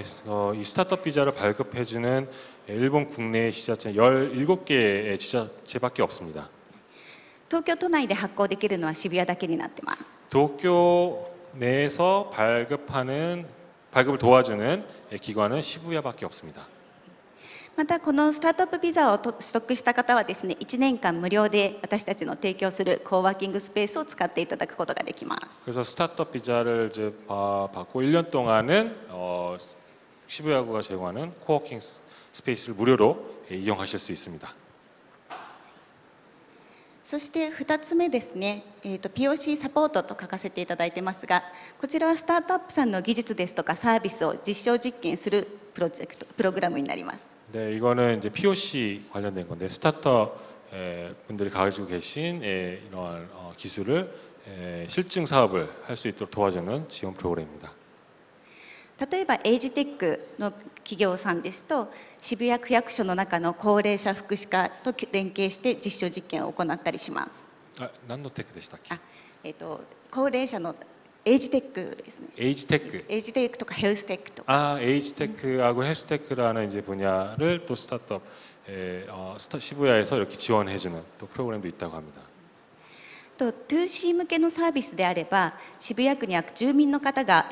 이 스타트업 비자를 발급해주는 일본 국내 지자체 17개의 지자체밖에 없습니다. 東京都内で発行できるのは渋谷だけになってます。 도쿄 내에서 발급을 도와주는 기관은 시부야밖에 없습니다. またこのスタートアップビザを取得した方はですね、1年間無料で私たちの提供するコーワーキングスペースを使っていただくことができます。 그래서 스타트업 비자를 이제 받고 1년 동안은 시부야구가 제공하는 코워킹 스페이스를 무료로 이용하실 수 있습니다. そして2つ目ですね、POC サポートと書かせていただいてますが、こちらはスタートアップさんの技術ですとかサービスを実証実験するプログラムになります。 네, 이거는 이제 POC 관련된 건데 스타트업 분들이 가지고 계신 이러한 기술을 실증 사업을 할 수 있도록 도와주는 지원 프로그램입니다. 例えばエイジテックの企業さんですと、渋谷区役所の中の高齢者福祉課と連携して実証実験を行ったりします。あ、何のテックでしたっけ？高齢者のエイジテックですね。エイジテック. 에이지テックとかヘルステックとか。 아, 에이지 테크하고 헬스 테크라는 이제 분야를 또 스타트업 시부야에서 이렇게 지원해주는 또 프로그램도 있다고 합니다. 2C 向けのサービスであれば、渋谷区には住民の方が、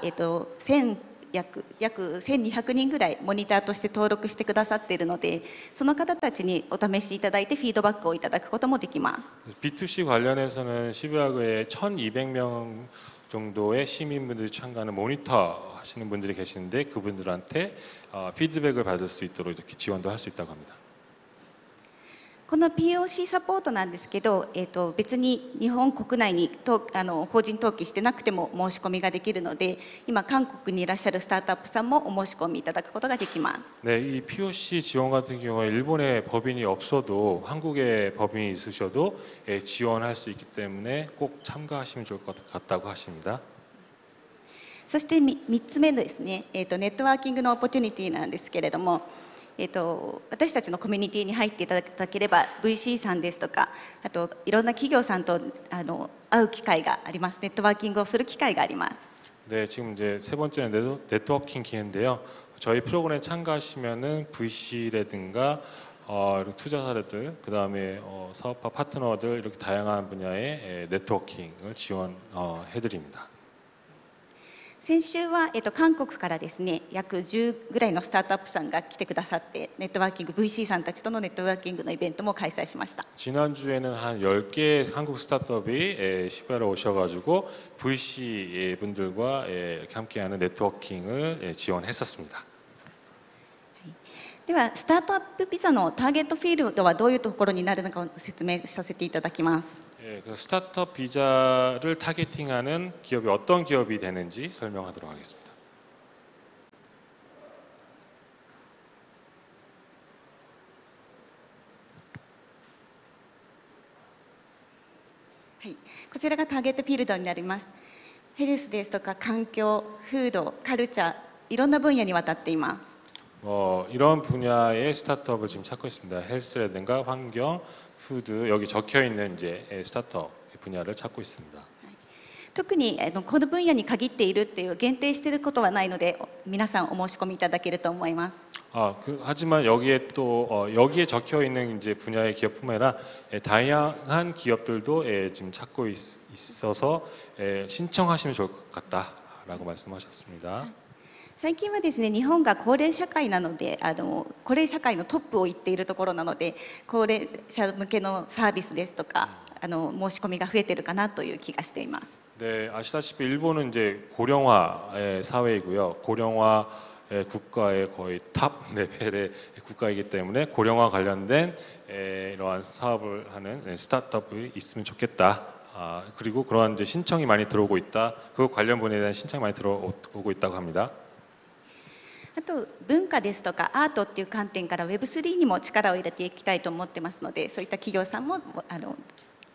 約1200人ぐらいモニターとして登録してくださっているので、その方たちにお試しいただいてフィードバックをいただくこともできます。 B2C 관련해서는 시부야구에 1200명 정도의 시민분들이 참가하는 모니터 하시는 분들이 계시는데 그분들한테 피드백을 받을 수 있도록 이렇게 지원도 할 수 있다고 합니다. この POC サポートなんですけど、別に日本国内に法人登記してなくても申し込みができるので、今韓国にいらっしゃるスタートアップさんもお申し込みいただくことができます。 네, 이 POC 지원 같은 경우에 일본에 법인이 없어도 한국에 법인이 있으셔도 지원할 수 있기 때문에 꼭 참가하시면 좋을 것 같다고 하십니다. そして3つ目ですね、ネットワーキングのオポチュニティなんですけれども、私たちのコミュニティに入っていただければ VC さんですとか、あといろんな企業さんと会う機会があります。ネットワーキングをする機会があります。 네, 지금 이제 세 번째는 네트워킹 기회인데요. 저희 프로그램에 참가하시면은 VC라든가 투자사들, 그 다음에 사업화 파트너들 이렇게 다양한 분야의 네트워킹을 지원해드립니다. 先週は、韓国からですね、約10ぐらいのスタートアップさんが来てくださって、ネットワーキング VC さんたちとのネットワーキングのイベントも開催しました。 지난주에는 한 10개 한국 스타트업이 시부야로 오셔가지고 VC 분들과 이렇게 함께하는 네트워킹을 지원했었습니다. ではスタートアップビザのターゲットフィールドはどういうところになるのかを説明させていただきます。 그 스타트업 비자를 타겟팅하는 기업이 어떤 기업이 되는지 설명하도록 하겠습니다. はい、こちらがターゲットフィールドになります。ヘルスですとか環境、フード、カルチャー、いろんな分野にわたっています。 이런 분야의 스타트업을 지금 찾고 있습니다. 헬스라든가 환경, 푸드 여기 적혀 있는 이제 스타트업 분야를 찾고 있습니다. 特にこの分野に限っているっていう限定していることはないので、皆さんお申し込みいただけると思います。 하지만 여기에 또 여기에 적혀 있는 이제 분야의 기업뿐만 아니라 다양한 기업들도 지금 찾고 있어서 신청하시면 좋을 것 같다라고 말씀하셨습니다. 最近はですね、日本が高齢社会なので、高齢社会のトップを行っているところなので、高齢者向けのサービスですとか、申し込みが増えているかなという気がしています。 네, 아시다시피 일본은 이제 고령화의 사회이고요. 고령화 국가의 거의 탑 레벨의 국가이기 때문에 고령화 관련된 이러한 사업을 하는 스타트업이 있으면 좋겠다. 그리고 그러한 이제 신청이 많이 들어오고 있다. 그 관련 분야에 대한 신청이 많이 들어오고 있다고 합니다. あと文化ですとかアートっていう観点から Web3 にも力を入れていきたいと思ってますので、そういった企業さんも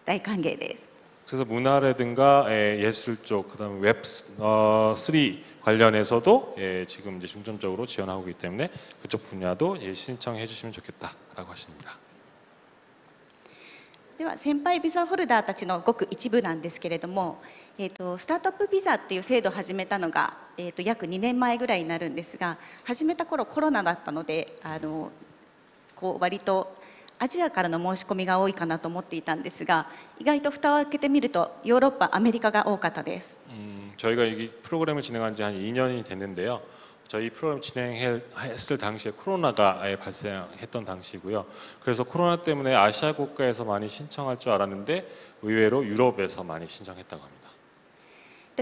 大歓迎です。 그래서 문화라든가 예술 쪽, 그다음에 웹3 관련해서도 지금 이제 중점적으로 지원하고 있기 때문에 그쪽 분야도 신청해 주시면 좋겠다라고 하십니다. では先輩ビザホルダーたちのごく一部なんですけれども、スタートアップビザっていう制度を始めたのが、約2年前ぐらいになるんですが、始めた頃コロナだったので割とアジアからの申し込みが多いかなと思っていたんですが、意外と蓋を開けてみるとヨーロッパ、アメリカが多かったです。 저희가 이 프로그램을 진행한 지 한 2년이 됐는데요. 저희 프로그램 진행했을 당시에 코로나가 발생했던 당시고요. 그래서 코로나 때문에 아시아 국가에서 많이 신청할 줄 알았는데 의외로 유럽에서 많이 신청했다고 합니다.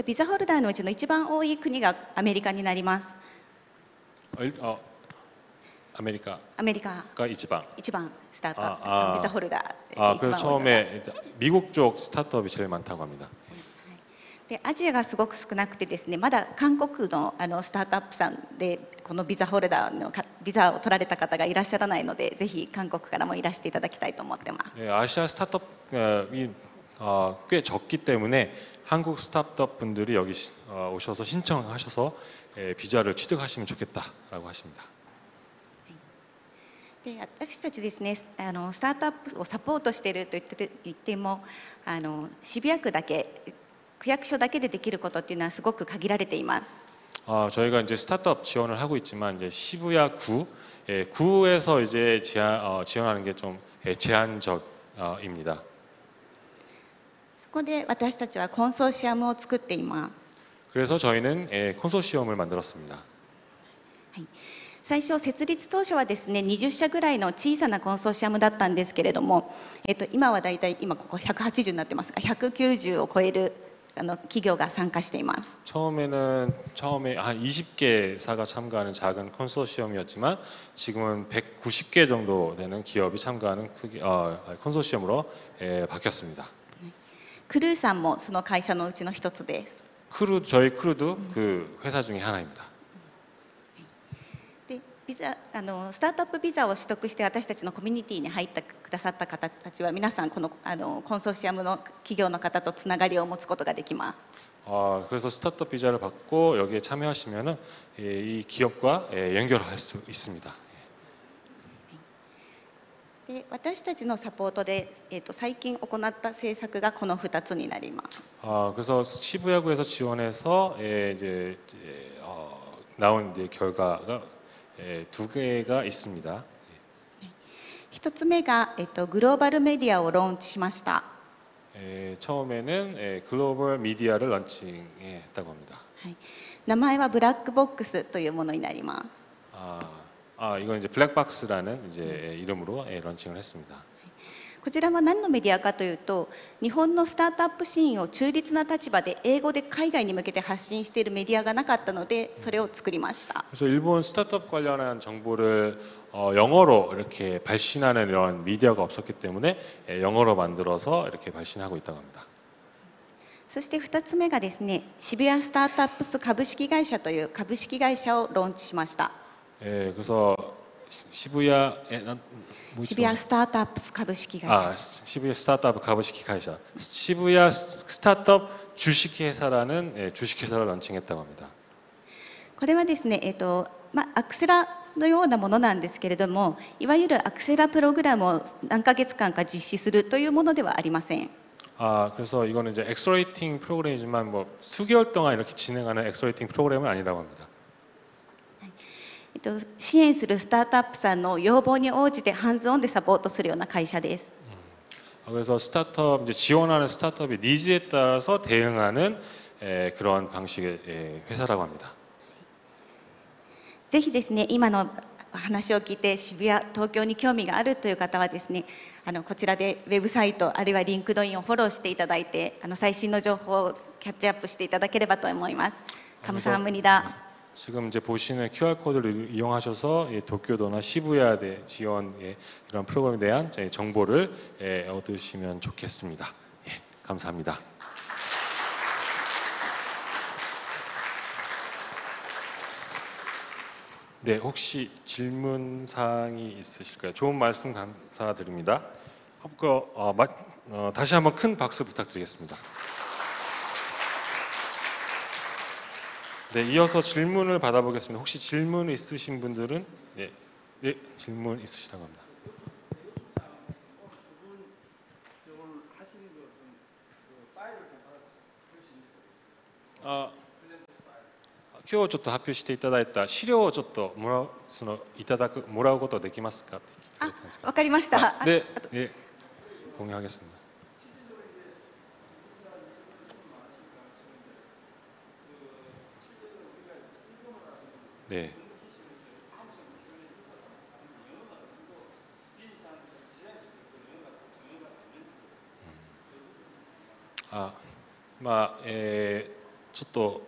ビザホルダーのうちの一番多い国がアメリカになります。 아메리카가 アメリカ 一番. 一番スタートアップビザホルダーで一 그래서 番多い。 처음에 미국 쪽 스타트업이 제일 많다고 합니다. でアジアがすごく少なくてですね、まだ韓国のスタートアップさんでこのビザホルダーのビザを取られた方がいらっしゃらないので、ぜひ韓国からもいらしていただきたいと思ってます。 아시아 스타트업이 꽤 적기 때문에 한국 스타트업 분들이 여기 오셔서 신청하셔서 비자를 취득하시면 좋겠다라고 하십니다. で私たちですね、スタートアップをサポートしていると言っても渋谷区だけ、区役所だけでできることっていうのはすごく限られています。 저희가 이제 스타트업 지원을 하고 있지만 이제 시부야 구에서 이제 지원하는 게 좀 제한적입니다. そこで私たちはコンソーシアムを作っています。 그래서 저희는 콘소시엄을 만들었습니다. はい、最初設立当初はですね20社ぐらいの小さなコンソーシアムだったんですけれども、今はだいたい今ここ180になってますが190を超える企業が参加しています。 처음에 한 20개사가 참가하는 작은 콘소시엄이었지만 지금은 190개 정도 되는 기업이 참가하는 콘소시엄으로 바뀌었습니다. クルーさんもその会社のうちの一つです。 저희 크루도 그 회사 중에 하나입니다. でスタートアップビザを取得して私たちのコミュニティに入ってくださった方たちは皆さんこのコンソーシアムの企業の方とつながりを持つことができます。 그래서 스타트업 비자를 받고 여기에 참여하시면은 이 기업과 연결할 수 있습니다. で私たちのサポートで、最近行った政策がこの2つになります。 그래서 시부야구에서 지원해서 나온 이제 결과가 두 개가 있습니다. 1つ目が、グローバルメディアをローンチしました。 처음에는 글로벌 미디어를 런칭했다고 합니다. はい、名前はブラックボックスというものになります。 이건 이제 블랙박스라는 이제 이름으로 런칭을 했습니다. こちらは何のメディアかというと、日本のスタートアップシーンを中立な立場で英語で海外に向けて発信しているメディアがなかったので、それを作りました。 그래서 일본 스타트업 관련한 정보를 영어로 이렇게 발신하는 이런 미디어가 없었기 때문에 영어로 만들어서 이렇게 발신하고 있다고 합니다. そして2つ目がですね、渋谷スタートアップス株式会社という株式会社をローンチしました。 그래서 시부야 스타트업株式会社 시부야 스타트업株式会社 시부야 스타트업 주식회사라는 주식회사를 런칭했다고 합니다. これはですね、アクセラのようなものなんですけれども、いわゆるアクセラプログラムを何ヶ月間か実施するというものではありません。 그래서 이거는 이제 엑셀러레이팅 프로그램이지만 뭐 수개월 동안 이렇게 진행하는 엑셀러레이팅 프로그램은 아니라고 합니다. 支援するスタートアップさんの要望に応じてハンズオンでサポートするような会社です。 그래서 스타트업 이제 지원하는 스타트업의 니즈에 따라서 대응하는 그런 방식의 회사라고 합니다. ぜひですね、今の話を聞いて渋谷、東京に興味があるという方はですね、こちらでウェブサイトあるいはリンクドインをフォローしていただいて、最新の情報をキャッチアップしていただければと思います。감사합니다. 지금 이제 보시는 QR 코드를 이용하셔서 도쿄도나 시부야대 지원의 이런 프로그램에 대한 정보를 얻으시면 좋겠습니다. 감사합니다. 네, 혹시 질문 사항이 있으실까요? 좋은 말씀 감사드립니다. 다시 한번 큰 박수 부탁드리겠습니다. 네, 이어서 질문을 받아보겠습니다. 혹시 질문 있으신 분들은 질문 있으시다고 합니다. 아, 今日ちょっと発表していただいた資料をちょっともらうことはできますかって聞かれてたんですけど。わかりました。で、공유하겠습니다. 네. 아, ちょっと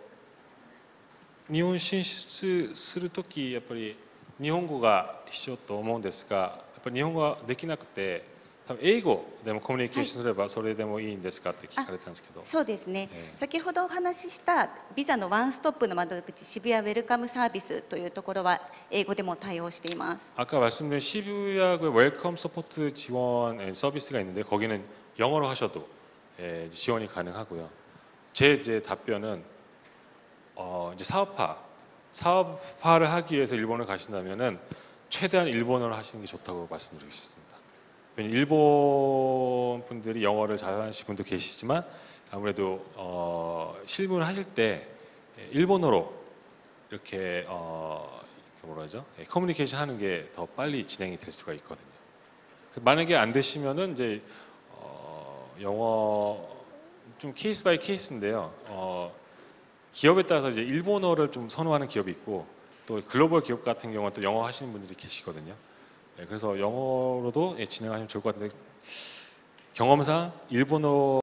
日本進出するときやっぱり日本語が必要と思うんですが、やっぱり日本語ができなくて、多分英語でもコミュニケーションすればそれでもいいんですかって聞かれたんですけど。そうですね、先ほどお話ししたビザのワンストップの窓口渋谷ウェルカムサービスというところは英語でも対応しています。 아까 말씀드린 시부야구의 웰컴 서포트 지원 서비스가 있는데 거기는 영어로 하셔도 지원이 가능하고요. 제 이제 답변은 이제 사업화를 하기 위해서 일본을 가신다면은 최대한 일본어를 하시는 게 좋다고 말씀드리고 싶습니다. 왜냐면 일본 분들이 영어를 잘하시는 분도 계시지만 아무래도 실무를 하실 때 일본어로 이렇게 뭐라 하죠? 커뮤니케이션 하는 게 더 빨리 진행이 될 수가 있거든요. 만약에 안 되시면은 이제 영어 좀 케이스 바이 케이스인데요. 기업에 따라서 이제 일본어를 좀 선호하는 기업이 있고 또 글로벌 기업 같은 경우는 또 영어 하시는 분들이 계시거든요. 그래서 영어로도 진행하시면 좋을 것 같은데 경험상 일본어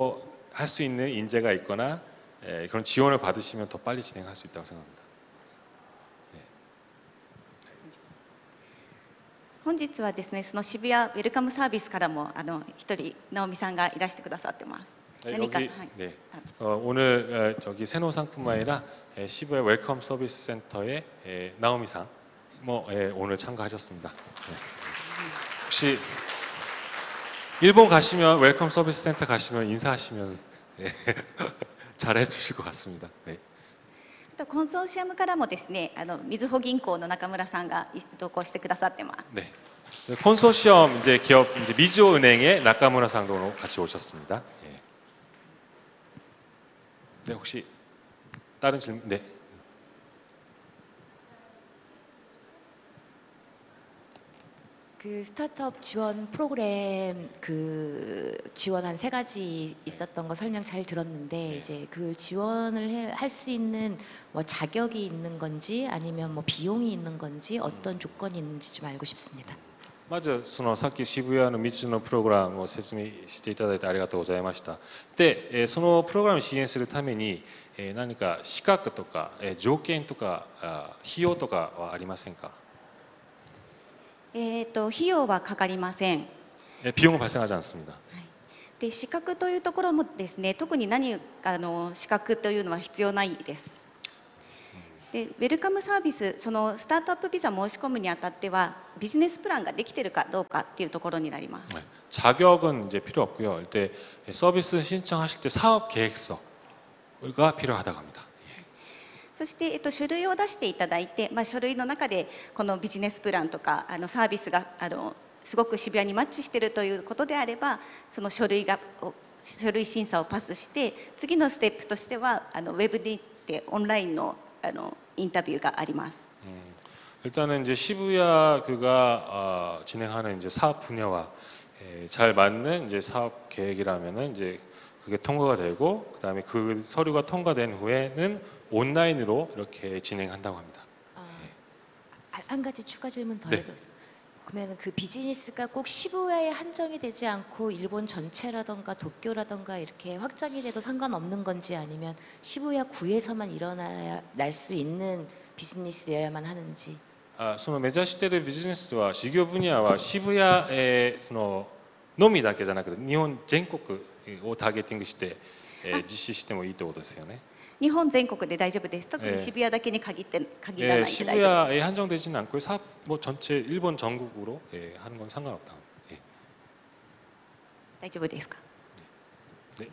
할 수 있는 인재가 있거나 그런 지원을 받으시면 더 빨리 진행할 수 있다고 생각합니다. 本日はですね、その渋谷ウェルカムサービスからも一人直美さんがいらしてくださってます。何か、 여기 はい、 네. 오늘 저기 세노상뿐만 아니라 시부야 웰컴 서비스 센터의 나오미상 오늘 참가하셨습니다. 네. 혹시 일본 가시면 웰컴 서비스 센터 가시면 인사하시면 잘해 주실 것 같습니다. 네. コンソーシアムからもですね、みずほ銀行の中村さんが同行してくださってます。 네. 콘소시엄 이제 기업 이제 미즈호은행의 나카무라 상도 같이 오셨습니다. 예. 네, 혹시 다른 질문? 네. 그 스타트업 지원 프로그램 그 지원한 세 가지 있었던 거 설명 잘 들었는데 이제 그 지원을 할 수 있는 뭐 자격이 있는 건지 아니면 뭐 비용이 있는 건지 어떤 조건이 있는지 좀 알고 싶습니다. まずさっき渋谷の3つのプログラムを説明していただいてありがとうございました。で、そのプログラムを支援するために何か資格とか条件とか費用とかはありませんか？費用はかかりません。 비용은 발생하지 않습니다. で、資格というところもですね、特に資格というのは必要ないです。で、ウェルカムサービス、そのスタートアップビザ申し込むにあたってはビジネスプランができているかどうかっていうところになります。 자격은 이제 필요 없고요. 이때 서비스 신청하실 때 사업 계획서가 필요하다고 합니다. そして、書類を出していただいて、書類の中でこのビジネスプランとかサービスがすごく渋谷にマッチしているということであれば、その書類審査をパスして、次のステップとしてはウェブで行ってオンラインのインタビューがあります。 일단은 이제 시부야 그가 진행하는 이제 사업 분야와 잘 맞는 이제 사업 계획이라면은 이제 그게 통과가 되고 그다음에 그 서류가 통과된 후에는 온라인으로 이렇게 진행한다고 합니다. 한 가지 추가 질문 더 네. 해도 그러면 그 비즈니스가 꼭 시부야에 한정이 되지 않고 일본 전체라던가 도쿄라던가 이렇게 확장이 돼도 상관없는 건지 아니면 시부야 구에서만 일어날 수 있는 비즈니스여야만 하는지. その目指しているビジネスは事業分野は渋谷のみだけじゃなくて日本全国をターゲティングして実施してもいいということですよね。 日本全国で大丈夫です。特に渋谷だけに限らないで大丈夫。 시부야에 한정되지는 않고 사업 전체 일본 전국으로 하는 건 상관없다. 大丈夫ですか？ 네.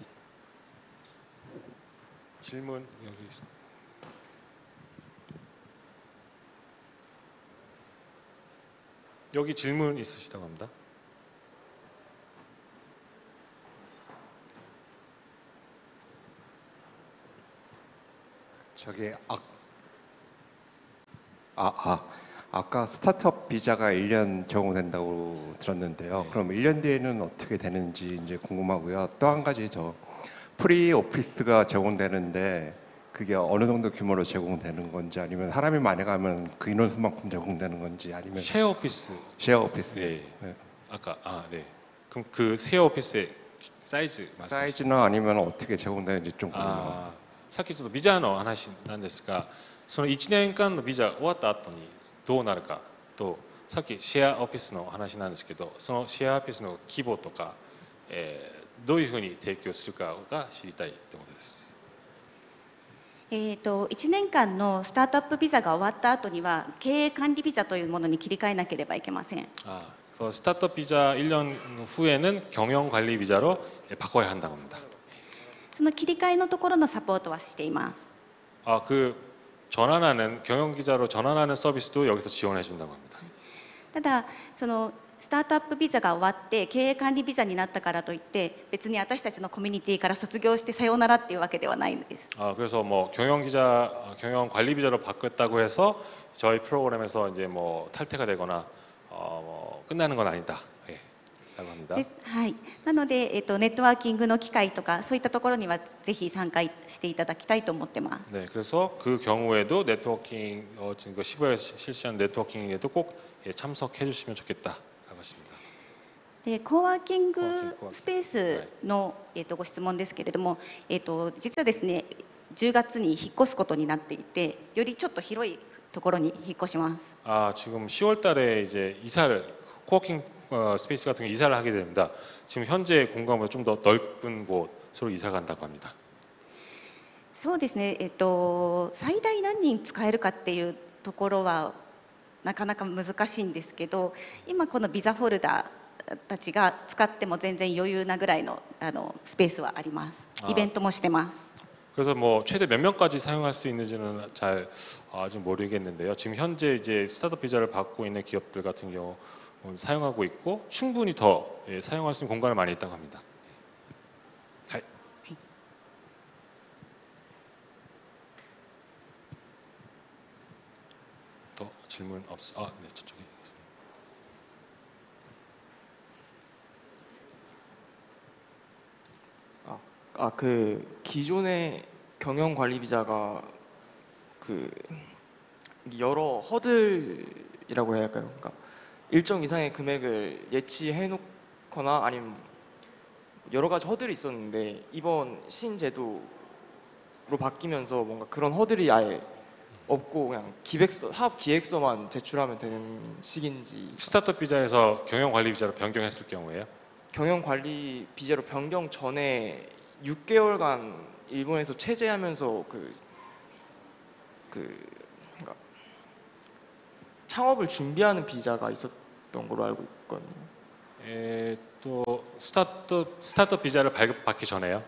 질문 여기 있습니다. 여기 질문 있으시다고 합니다. 저기 아까 스타트업 비자가 1년 적용된다고 들었는데요. 네. 그럼 1년 뒤에는 어떻게 되는지 이제 궁금하고요. 또 한 가지 프리 오피스가 적용되는데 그게 어느 정도 규모로 제공되는 건지 아니면 사람이 많이 가면 그 인원수만큼 제공되는 건지 아니면 쉐어 오피스. 쉐어 오피스. 네. 네. 아까 네. 그럼 그 쉐어 오피스의 사이즈 말씀하시죠? 사이즈나 아니면 어떻게 제공되는지 좀 궁금해요. さっきちょっとビザの話なんですが、その1年間のビザ終わった後にどうなるかと、さっきシェアオフィスの話なんですけど、そのシェアオフィスの規模とか、どういうふうに提供するかが知りたいということです。 1年間のスタートアップビザが終わった後には経営管理ビザというものに切り替えなければいけません。 스타트업 비자 1년 후에는 경영 관리 비자로 바꿔야 한다고 합니다. その切り替えのところのサポートはしています。 아, 그 전환하는 경영 기자로 전환하는 서비스도 여기서 지원해 준다고 합니다. ただそのスタートアップビザが終わって経営管理ビザになったからといって別に私たちのコミュニティから卒業してさようならっていうわけではないんです。 아, 그래서 뭐 경영 기자, 경영 관리 비자로 바꿨다고 해서 저희 프로그램에서 이제 뭐 탈퇴가 되거나 뭐 끝나는 건 아니다. 예, 라고 합니다. ですはい、なので、ネットワーキングの機会とかそういったところにはぜひ参加していただきたいと思ってます。 네, 그래서 그 경우에도 네트워킹 지금 그 15에서 실시한 네트워킹에도 꼭 예, 참석해 주시면 좋겠다라고 하십니다. でコワーキングコワーキングスペースの、ご質問ですけれども、実はですね10月に引っ越すことになっていてよりちょっと広いところに引っ越します。 아, 지금 10월 달에 이제 이사를 코워킹 스페이스 같은 거 이사를 하게 됩니다. 지금 현재 공간보다 좀 더 넓은 곳으로 이사 간다고 합니다. そうですね、最大何人使えるかっていうところはなかなか難しいんですけど、今このビザホルダーたちが使っても全然余裕なぐらいの、スペースはあります。イベントもしてます。 그래서 뭐 최대 몇 명까지 사용할 수 있는지는 잘 아직 모르겠는데요. 지금 현재 이제 스타트업 비자를 받고 있는 기업들 같은 경우 사용하고 있고 충분히 더 예, 사용할 수 있는 공간을 많이 있다고 합니다. 네. 또 질문 네, 저쪽에. 그 기존의 경영 관리 비자가 그 여러 허들이라고 해야 할까요? 그러니까 일정 이상의 금액을 예치해 놓거나 아니면 여러 가지 허들이 있었는데 이번 신제도로 바뀌면서 뭔가 그런 허들이 아예 없고 그냥 기획서, 사업 기획서만 제출하면 되는 식인지. 스타트업 비자에서 경영 관리 비자로 변경했을 경우에요? 경영 관리 비자로 변경 전에 6개월간 일본에서 체제하면서 그러니까 창업을 준비하는 비자가 있었던 걸로 알고 있거든요. 또 스타트업 비자를 발급받기 전에요?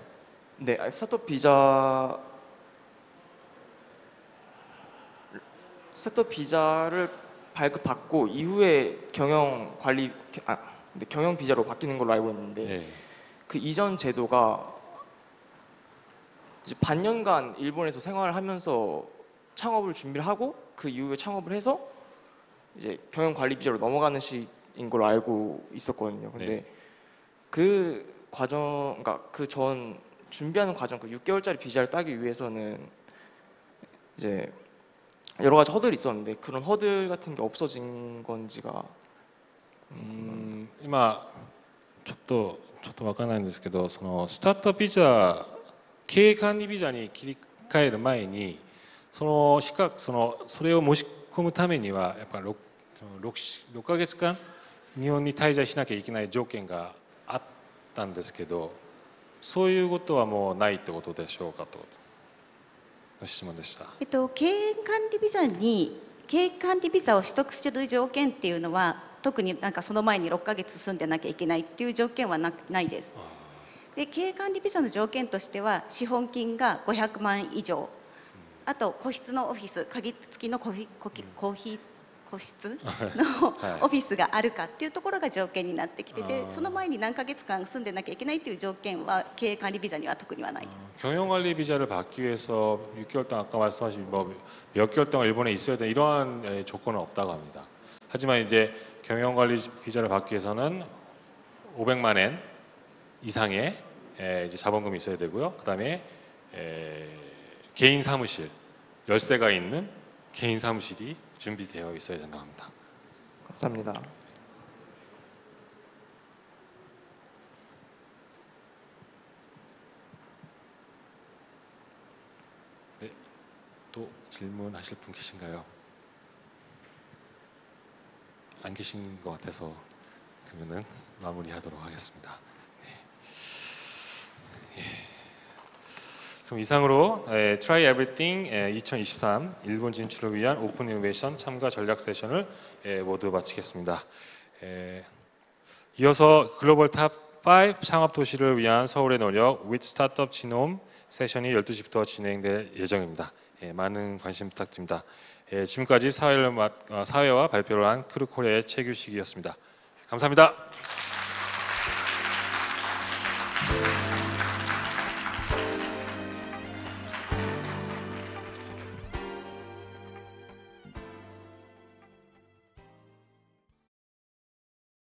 네, 스타트업 비자를 발급받고 이후에 경영 비자로 바뀌는 걸로 알고 있는데 네. 그 이전 제도가 이제 반년간 일본에서 생활을 하면서 창업을 준비를 하고 그 이후에 창업을 해서 이제 경영 관리 비자로 넘어가는 식인 걸로 알고 있었거든요. 근데 네. 그 과정, 그러니까 그 전 준비하는 과정, 그 6개월짜리 비자를 따기 위해서는 이제 여러 가지 허들이 있었는데 그런 허들 같은 게 없어진 건지가 今ちょっとわからないんですけど、そのスタートビザ、経営管理ビザに切り替える前に、そのそれを申し込むためにはやっぱり 6ヶ月間日本に滞在しなきゃいけない条件があったんですけど、そういうことはもうないってことでしょうかとの質問でした。経営管理ビザを取得する条件っていうのは特になんかその前に6ヶ月住んでなきゃいけないっていう条件はないです。で経営管理ビザの条件としては資本金が500万以上、あと個室のオフィス、鍵付きの個室のオフィスがあるかっていうところが条件になってきてて、その前に何ヶ月間住んでなきゃいけないっていう条件は経営管理ビザには特にはない。 경영관리 비자를 받기 위해서 6개월 동안 아까 말씀하신 몇 개월 동안 일본에 있어야 되는 이러한 조건은 없다고 합니다. 하지만 이제 경영관리 비자를 받기 위해서는 500만 엔 이상의 이제 자본금이 있어야 되고요. 그다음에 개인 사무실, 열쇠가 있는 개인 사무실이 준비되어 있어야 된다고 합니다. 감사합니다. 네, 또 질문하실 분 계신가요? 안 계신 것 같아서 그러면은 마무리하도록 하겠습니다. 네. 예. 그럼 이상으로 Try Everything 2023 일본 진출을 위한 오픈 이노베이션 참가 전략 세션을 모두 마치겠습니다. 이어서 글로벌 탑 5 창업 도시를 위한 서울의 노력 with 스타트업 지놈 세션이 12시부터 진행될 예정입니다. 예, 많은 관심 부탁드립니다. 예, 지금까지 사회와 발표를 한 크루코리아의 최규식이었습니다. 감사합니다.